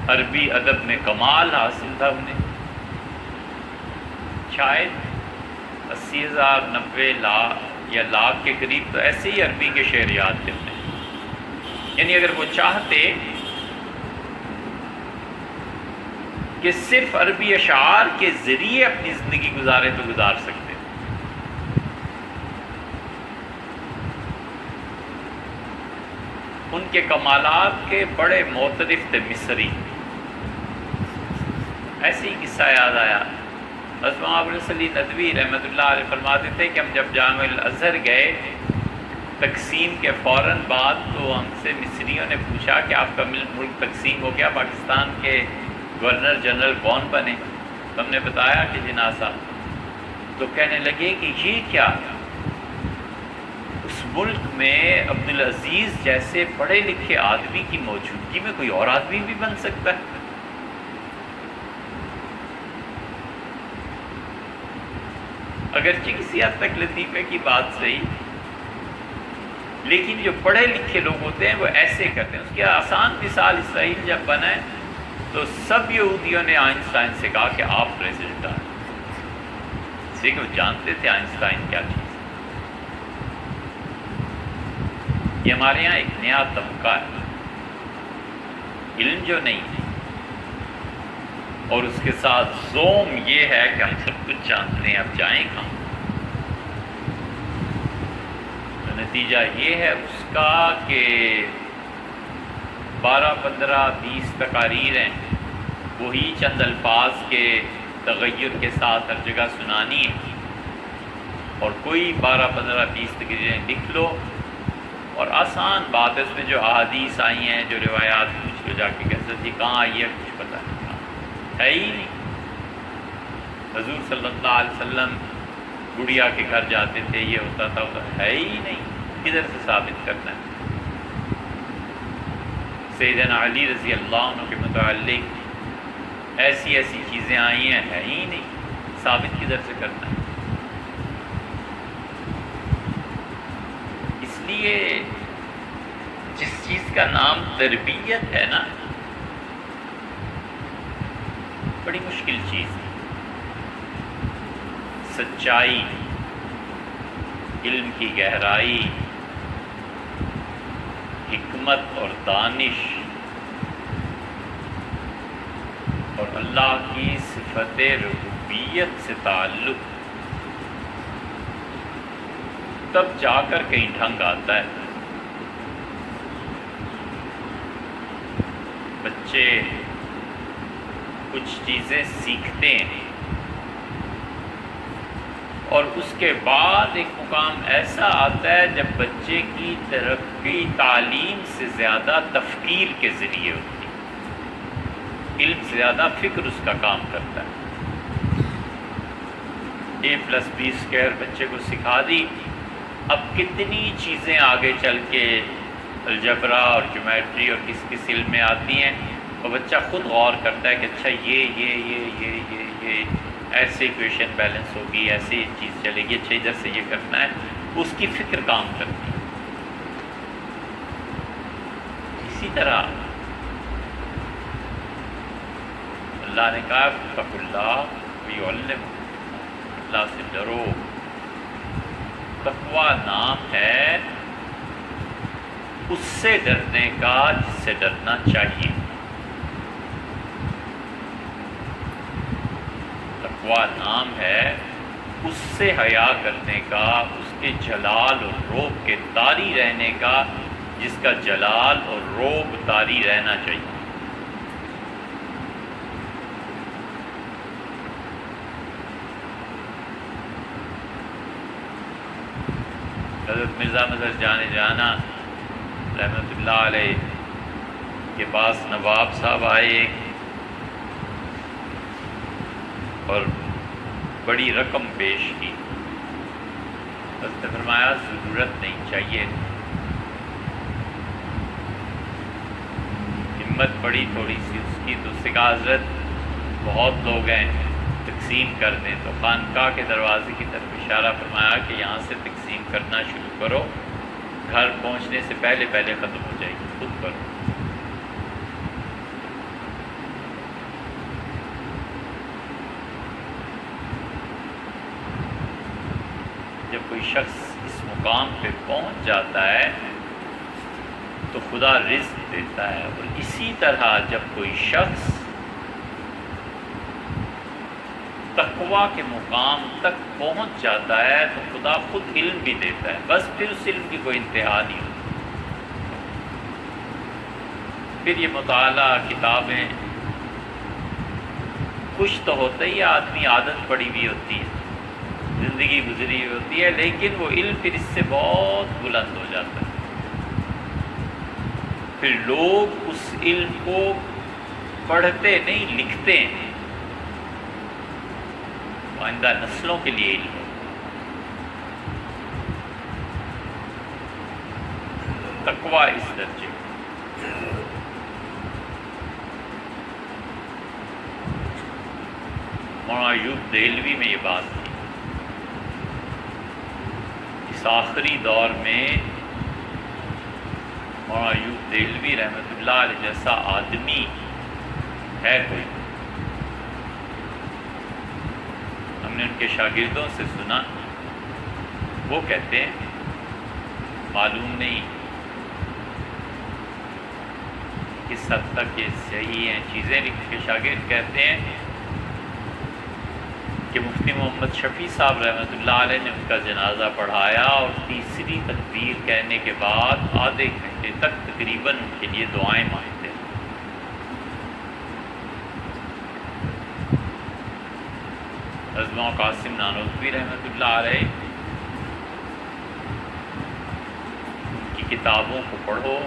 عربی ادب میں کمال حاصل تھا انہیں، شاید 80,000 90 لاکھ یا لاکھ کے قریب تو ایسے ہی عربی کے شعر یاد تھے انہیں۔ یعنی اگر وہ چاہتے کہ صرف عربی اشعار کے ذریعے اپنی زندگی گزارے تو گزار سکتے۔ ان کے کمالات کے بڑے معترف تھے مصری۔ ایسے ہی قصہ یاد آیا، حضرت ابو علی ندوی رحمۃ اللہ علیہ فرماتے تھے کہ ہم جب جامع الازہر گئے تقسیم کے فوراً بعد تو ہم سے مصریوں نے پوچھا کہ آپ کا ملک تقسیم ہو گیا، پاکستان کے گورنر جنرل کون بنے؟ تو ہم نے بتایا کہ جناح صاحب۔ تو کہنے لگے کہ یہ کیا؟ اس ملک میں عبدالعزیز جیسے پڑھے لکھے آدمی کی موجودگی میں کوئی اور آدمی بھی بن سکتا ہے؟ اگرچہ کسی حد تک لطیفے کی بات صحیح، لیکن جو پڑھے لکھے لوگ ہوتے ہیں وہ ایسے کرتے ہیں۔ اس کی آسان مثال اسرائیل جب بنا ہے تو سب یہودیوں نے آئنسٹائن سے کہا کہ آپ پریزیڈنٹ ہیں، اس لیے کہ وہ جانتے تھے آئنسٹائن کیا چیز ہے۔ یہ ہمارے یہاں ایک نیا طبقہ ہے، علم جو نہیں ہے، اور اس کے ساتھ زوم یہ ہے کہ ہم سب کچھ جانتے ہیں، اب جائیں کہاں؟ تو نتیجہ یہ ہے اس کا کہ 12 15 20 تقاریر ہیں، وہی چند الفاظ کے تغیر کے ساتھ ہر جگہ سنانی ہے، اور کوئی 12 15 20 تقریریں لکھ لو، اور آسان بات ہے، اس میں جو احادیث آئی ہیں، جو روایات پوچھ لو جا کے کیسے تھی، کہاں آئی ہے کچھ پتہ نہیں، ہے ہی نہیں۔ حضور صلی اللہ علیہ وسلم گڑیا کے گھر جاتے تھے، یہ ہوتا تھا، ہے ہی نہیں، کدھر سے ثابت کرنا ہے؟ سیدنا علی رضی اللہ عنہ کے متعلق ایسی ایسی چیزیں آئی ہیں، ہے ہی نہیں، ثابت کدھر سے کرنا ہے؟ اس لیے جس چیز کا نام تربیت ہے نا، بڑی مشکل چیز ہے۔ سچائی، علم کی گہرائی، حکمت اور دانش اور اللہ کی صفت ربوبیت سے تعلق، تب جا کر کہیں ڈھنگ آتا ہے۔ بچے کچھ چیزیں سیکھتے ہیں اور اس کے بعد ایک مقام ایسا آتا ہے جب بچے کی ترقی تعلیم سے زیادہ تفکیر کے ذریعے ہوتی ہے، علم سے زیادہ فکر اس کا کام کرتا ہے۔ a+b² بچے کو سکھا دی، اب کتنی چیزیں آگے چل کے الجبرا اور جیومیٹری اور کس کس علم میں آتی ہیں، اور بچہ خود غور کرتا ہے کہ اچھا یہ ایسے ایکویشن بیلنس ہوگی، ایسی چیز چلے گی، اچھا ادھر سے یہ کرنا ہے، اس کی فکر کام کرتی ہے۔ اسی طرح اللہ نے کہا اتقوا اللہ ویعلمکم، اللہ سے ڈرو۔ تقویٰ نام ہے اس سے ڈرنے کا جس سے ڈرنا چاہیے۔ تقویٰ نام ہے اس سے حیا کرنے کا، اس کے جلال اور روب کے طاری رہنے کا جس کا جلال اور روب طاری رہنا چاہیے۔ حضرت مرزا مظہر جان جانا رحمۃ اللہ علیہ کے پاس نواب صاحب آئے اور بڑی رقم پیش کی، حضرت نے فرمایا ضرورت نہیں چاہیے، ہمت بڑی تھوڑی سی اس کی، تو اس سے کہا حضرت بہت لوگ ہیں، تقسیم کر دیں، تو خانقاہ کے دروازے کی طرف اشارہ فرمایا کہ یہاں سے تقسیم کرنا شروع کرو، گھر پہنچنے سے پہلے پہلے ختم ہو جائے گی، خود کرو۔ جب کوئی شخص اس مقام پہ پہنچ جاتا ہے تو خدا رزق دیتا ہے، اور اسی طرح جب کوئی شخص تقویٰ کے مقام تک پہنچ جاتا ہے تو خدا خود علم بھی دیتا ہے، بس پھر اس علم کی کوئی انتہا نہیں ہوتی۔ پھر یہ مطالعہ کتابیں، خوش تو ہوتا ہی آدمی، عادت پڑی ہوئی ہوتی ہے، زندگی گزری ہوئی ہوتی ہے، لیکن وہ علم پھر اس سے بہت بلند ہو جاتا ہے۔ پھر لوگ اس علم کو پڑھتے نہیں، لکھتے ہیں، آئندہ نسلوں کے لیے علم ہو۔ تقویٰ اس درجے مولانا ایوب دہلوی میں یہ بات تھی، اس آخری دور میں مولانا ایوب دہلوی رحمۃ اللہ علیہ جیسا آدمی ہے کوئی؟ ہم نے ان کے شاگردوں سے سنا، وہ کہتے ہیں معلوم نہیں کس حد تک یہ صحیح ہیں چیزیں، لکھ کے شاگرد کہتے ہیں کہ مفتی محمد شفیع صاحب رحمۃ اللہ علیہ نے ان کا جنازہ پڑھایا، اور تیسری تکبیر کہنے کے بعد آدھے گھنٹے تک تقریباً ان کے لیے دعائیں مانگتے ہیں۔ عظمہ قاسم نانوتوی رحمۃ اللہ علیہ، ان کی کتابوں کو پڑھو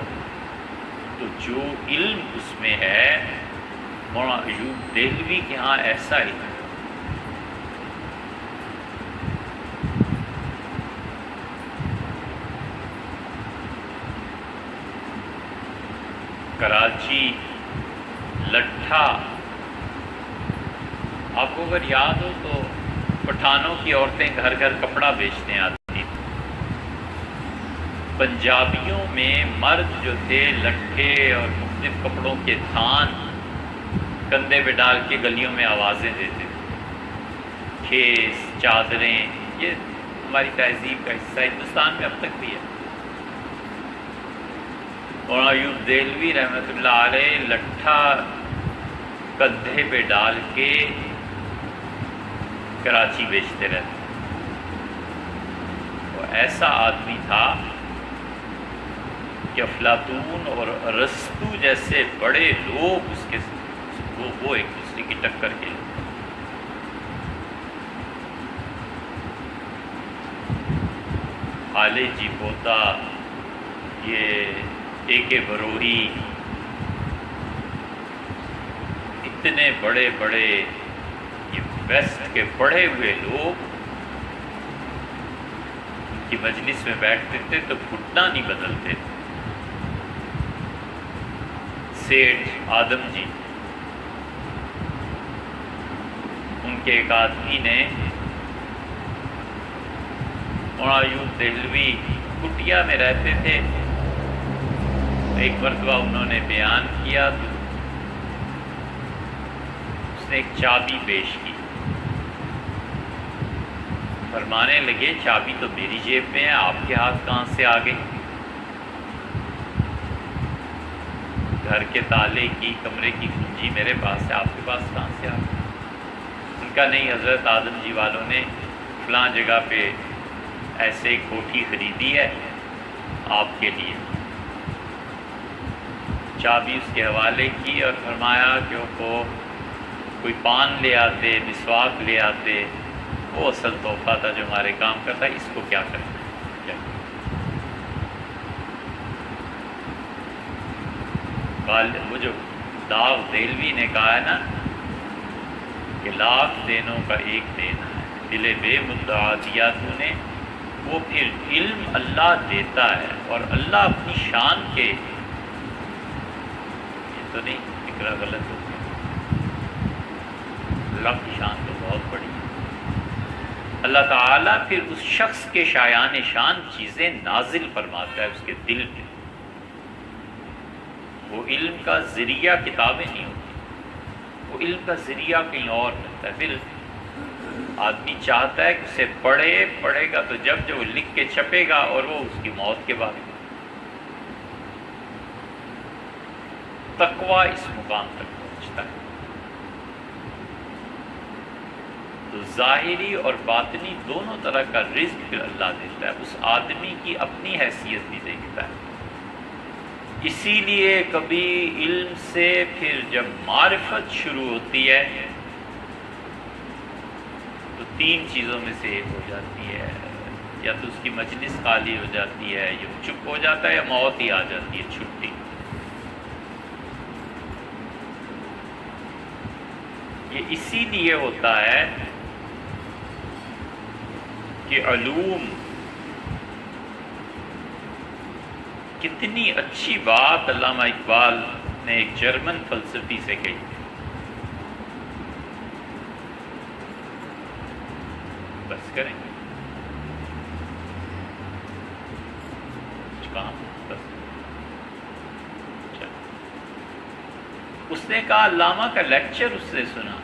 تو جو علم اس میں ہے، مولانا ایوب دہلوی کے ہاں ایسا علم ہے۔ کراچی لٹھا، آپ کو اگر یاد ہو تو پٹھانوں کی عورتیں گھر گھر کپڑا بیچنے آتی تھیں، پنجابیوں میں مرد جو تھے لٹھے اور مختلف کپڑوں کے تھان کندھے پہ ڈال کے گلیوں میں آوازیں دیتے تھے، کھیس، چادریں، یہ ہماری تہذیب کا حصہ ہندوستان میں اب تک بھی ہے۔ اور ایوب دہلوی رحمۃ اللہ علیہ لٹھا کندھے پہ ڈال کے کراچی بیچتے رہتے، وہ ایسا آدمی تھا کہ افلاطون اور ارسطو جیسے بڑے لوگ اس کے وہ ایک دوسرے کی ٹکر کے لوگ۔ آلے جی پوتا، یہ اے کے بروہی، اتنے بڑے بڑے یہ ویسٹ کے پڑھے ہوئے لوگ ان کی مجلس میں بیٹھتے تھے تو گھٹنا نہیں بدلتے تھے۔ سیٹھ آدم جی، ان کے ایک آدمی نے مولانا ایوب دہلوی کٹیا میں رہتے تھے، ایک مرتبہ انہوں نے بیان کیا تو اس نے ایک چابی پیش کی، فرمانے لگے چابی تو میری جیب میں ہے، آپ کے ہاتھ کہاں سے آ گئی؟ گھر کے تالے کی، کمرے کی کنجی میرے پاس ہے، آپ کے پاس کہاں سے آ گئی؟ ان کا نہیں، حضرت آدم جی والوں نے فلاں جگہ پہ ایسے ایک کوٹھی خریدی ہے آپ کے لیے۔ چابی اس کے حوالے کی اور فرمایا کہ وہ کوئی پان لے آتے، مسواک لے آتے، وہ اصل تحفہ تھا جو ہمارے کام کا تھا، اس کو کیا کرنا ہے؟ وہ جو داغ دہلوی نے کہا ہے نا کہ لاکھ دینوں کا ایک دینا ہے، دل بے مدعا دیا تو نے، وہ پھر علم اللہ دیتا ہے، اور اللہ اپنی شان کے، یہ تو نہیں فکرہ غلط ہو گیا، اللہ کی شان تو بہت بڑی ہے، اللہ تعالیٰ پھر اس شخص کے شایان شان چیزیں نازل فرماتا ہے اس کے دل میں۔ وہ علم کا ذریعہ کتابیں نہیں ہوتی، وہ علم کا ذریعہ کہیں اور ملتا ہے۔ پھر آدمی چاہتا ہے کہ اسے پڑھے گا تو جب وہ لکھ کے چھپے گا اور وہ اس کی موت کے بعد، تقویٰ اس مقام تک پہنچتا ہے۔ تو ظاہری اور باطنی دونوں طرح کا رزق پھر اللہ دیتا ہے، اس آدمی کی اپنی حیثیت بھی دیکھتا ہے۔ اسی لیے کبھی علم سے پھر جب معرفت شروع ہوتی ہے تو تین چیزوں میں سے ایک ہو جاتی ہے، یا تو اس کی مجلس خالی ہو جاتی ہے، یا چپ ہو جاتا ہے، یا موت ہی آ جاتی ہے، چھٹی۔ یہ اسی لیے ہوتا ہے کہ علوم، کتنی اچھی بات علامہ اقبال نے ایک جرمن فلسفی سے کہی، بس کریں کچھ کام بس۔ اس نے کہا علامہ کا لیکچر اس سے سنا،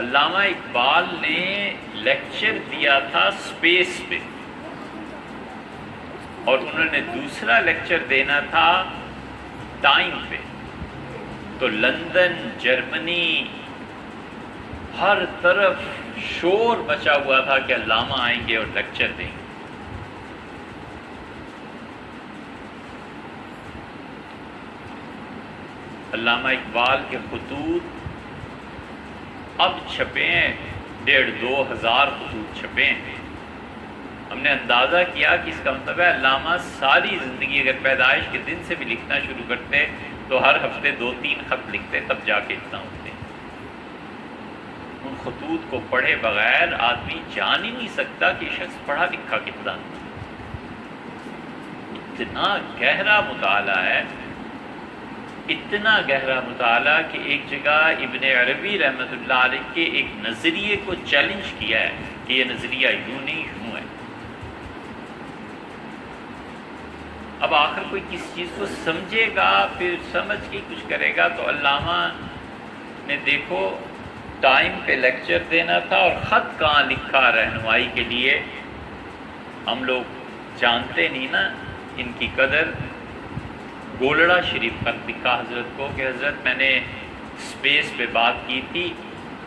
علامہ اقبال نے لیکچر دیا تھا سپیس پہ، اور انہوں نے دوسرا لیکچر دینا تھا ٹائم پہ۔ تو لندن، جرمنی، ہر طرف شور مچا ہوا تھا کہ علامہ آئیں گے اور لیکچر دیں گے۔ علامہ اقبال کے خطوط اب چھپے ہیں، 1500-2000 خطوط چھپے ہیں۔ ہم نے اندازہ کیا کہ اس کا مطلب ہے علامہ ساری زندگی اگر پیدائش کے دن سے بھی لکھنا شروع کرتے تو ہر ہفتے 2-3 خط لکھتے، تب جا کے اتنا ہوتے۔ ان خطوط کو پڑھے بغیر آدمی جان ہی نہیں سکتا کہ شخص پڑھا لکھا کتنا۔ اتنا گہرا مطالعہ ہے، اتنا گہرا مطالعہ کہ ایک جگہ ابن عربی رحمۃ اللہ علیہ کے ایک نظریے کو چیلنج کیا ہے کہ یہ نظریہ یوں نہیں یوں ہے۔ اب آخر کوئی کس چیز کو سمجھے گا، پھر سمجھ کے کچھ کرے گا۔ تو علامہ نے دیکھو ٹائم پہ لیکچر دینا تھا اور خط کہاں لکھا رہنمائی کے لیے، ہم لوگ جانتے نہیں نا ان کی قدر۔ گولڑا شریف خط لکھا حضرت کو کہ حضرت میں نے اسپیس پہ بات کی تھی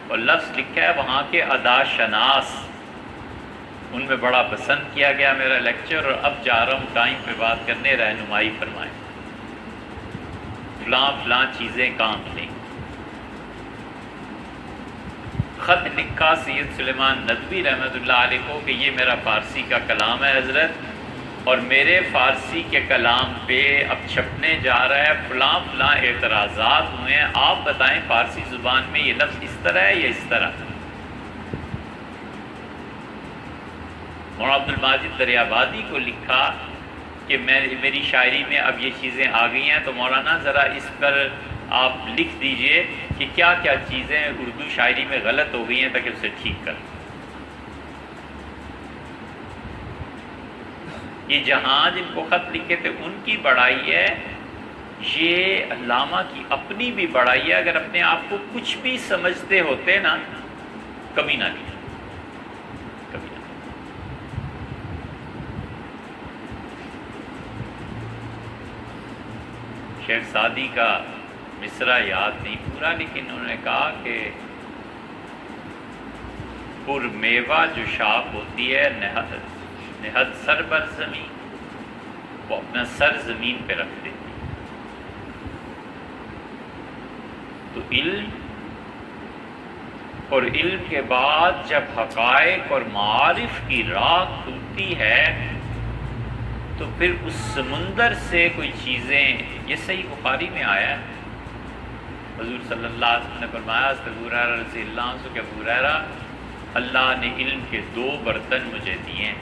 اور لفظ لکھا ہے وہاں کے ادا شناس، ان میں بڑا پسند کیا گیا میرا لیکچر، اور اب جا رہا ہوں ٹائم پہ بات کرنے، رہنمائی فرمائیں، فلاں فلاں چیزیں کہاں ملیں۔ خط لکھا سید سلیمان ندوی رحمۃ اللہ علیہ کو کہ یہ میرا فارسی کا کلام ہے حضرت، اور میرے فارسی کے کلام پہ اب چھپنے جا رہا ہے، فلاں فلاں اعتراضات ہوئے ہیں، آپ بتائیں فارسی زبان میں یہ لفظ اس طرح ہے یا اس طرح۔ مولانا عبد الماجد دریابادی کو لکھا کہ میری شاعری میں اب یہ چیزیں آ گئی ہیں، تو مولانا ذرا اس پر آپ لکھ دیجئے کہ کیا کیا چیزیں اردو شاعری میں غلط ہو گئی ہیں تاکہ اسے ٹھیک کر۔ یہ جہاں جن کو خط لکھے تھے ان کی بڑائی ہے، یہ علامہ کی اپنی بھی بڑائی ہے۔ اگر اپنے آپ کو کچھ بھی سمجھتے ہوتے نا، کبھی نہ لکھیں، کبھی نہ۔ شیخ سعدی کا مصرع یاد نہیں پورا، لیکن انہوں نے کہا کہ پر میوہ جو شاخ ہوتی ہے نہد سر بر زمین، وہ اپنا سر زمین پہ رکھ دیتی۔ تو علم اور علم کے بعد جب حقائق اور معارف کی راہ کھلتی ہے تو پھر اس سمندر سے کوئی چیزیں، یہ صحیح بخاری میں آیا ہے، حضور صلی اللہ علیہ وسلم نے فرمایا ابو ہریرہ رضی اللہ عنہ کہ ابو ہریرہ اللہ نے علم کے 2 برتن مجھے دیے ہیں۔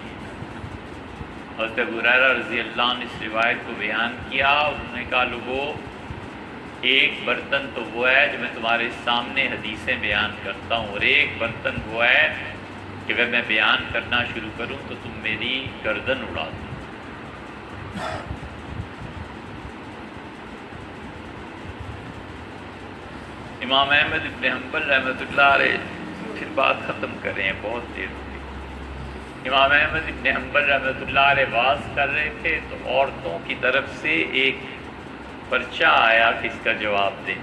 حضرت ابو ہریرہ رضی اللہ عنہ اس روایت کو بیان کیا، انہوں نے کہا لوگوں ایک برتن تو وہ ہے جو میں تمہارے سامنے حدیثیں بیان کرتا ہوں، اور ایک برتن وہ ہے کہ اگر میں بیان کرنا شروع کروں تو تم میری گردن اڑا دو۔ امام احمد ابن حنبل رحمۃ اللہ علیہ، پھر بات ختم کریں، بہت دیر ہو گئی۔ امام احمد ابن حنبل رحمۃ اللہ علیہ واز کر رہے تھے تو عورتوں کی طرف سے ایک پرچہ آیا کہ اس کا جواب دیں۔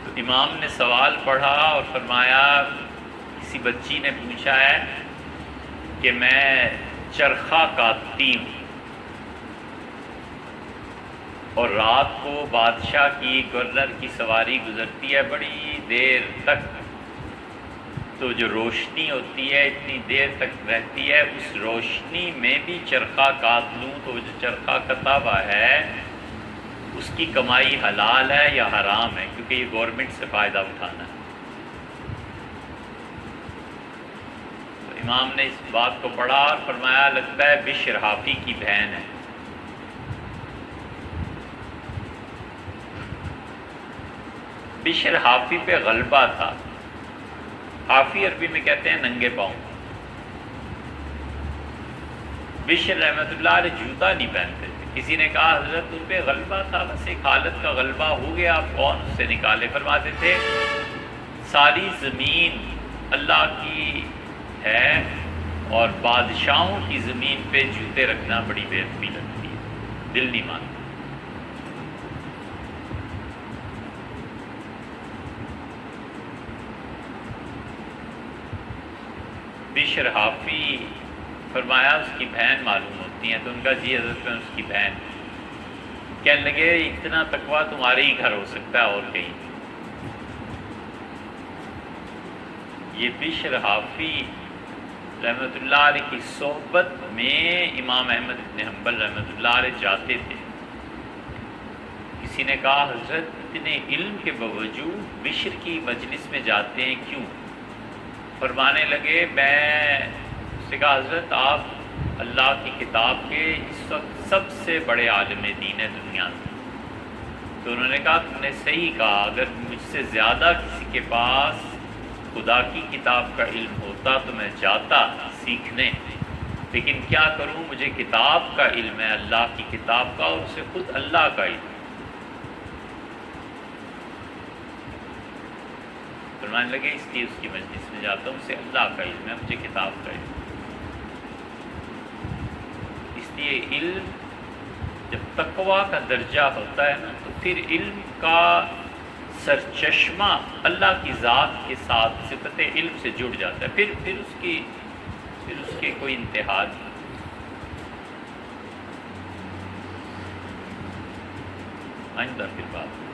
تو امام نے سوال پڑھا اور فرمایا کسی بچی نے پوچھا ہے کہ میں چرخہ کاٹتی ہوں اور رات کو بادشاہ کی گورنر کی سواری گزرتی ہے بڑی دیر تک، تو جو روشنی ہوتی ہے اتنی دیر تک رہتی ہے، اس روشنی میں بھی چرخہ کاٹ لوں تو جو چرخہ کتا ہوا ہے اس کی کمائی حلال ہے یا حرام ہے، کیونکہ یہ گورنمنٹ سے فائدہ اٹھانا ہے۔ تو امام نے اس بات کو پڑھا اور فرمایا لگتا ہے بشر حافی کی بہن ہے۔ بشر حافی پہ غلبہ تھا، حافی عربی میں کہتے ہیں ننگے پاؤں۔ بشر رحمۃ اللہ علیہ جوتا نہیں پہنتے تھے، کسی نے کہا حضرت ان پہ غلبہ تھا، بس ایک حالت کا غلبہ ہو گیا، آپ کون اس سے نکالے؟ فرماتے تھے ساری زمین اللہ کی ہے اور بادشاہوں کی زمین پہ جوتے رکھنا بڑی بے عقلی لگتی ہے، دل نہیں مانتا۔ بشر حافی فرمایا اس کی بہن معلوم ہوتی ہیں، تو ان کا جی حضرت میں اس کی بہن۔ کہنے لگے اتنا تقویٰ تمہارے ہی گھر ہو سکتا ہے اور کہیں۔ یہ بشر حافی رحمۃ اللہ علیہ کی صحبت میں امام احمد بن حنبل رحمۃ اللہ علیہ جاتے تھے۔ کسی نے کہا حضرت اتنے علم کے باوجود بشر کی مجلس میں جاتے ہیں کیوں؟ فرمانے لگے میں اس نے کہا حضرت آپ اللہ کی کتاب کے اس وقت سب سے بڑے عالم دین ہیں دنیا میں. تو انہوں نے کہا تم نے صحیح کہا، اگر مجھ سے زیادہ کسی کے پاس خدا کی کتاب کا علم ہوتا تو میں جاتا سیکھنے، لیکن کیا کروں، مجھے کتاب کا علم ہے، اللہ کی کتاب کا، اور اسے خود اللہ کا علم. فرمانے لگے اس لیے اس کی مجلس میں جاتا ہوں، اسے اللہ کا علم ہے، مجھے کتاب کا علم. اس لیے علم جب تقویٰ کا درجہ ہوتا ہے نا، تو پھر علم کا سرچشمہ اللہ کی ذات کے ساتھ صفت علم سے جڑ جاتا ہے، پھر اس کے کوئی انتہا نہیں. آئندہ پھر بات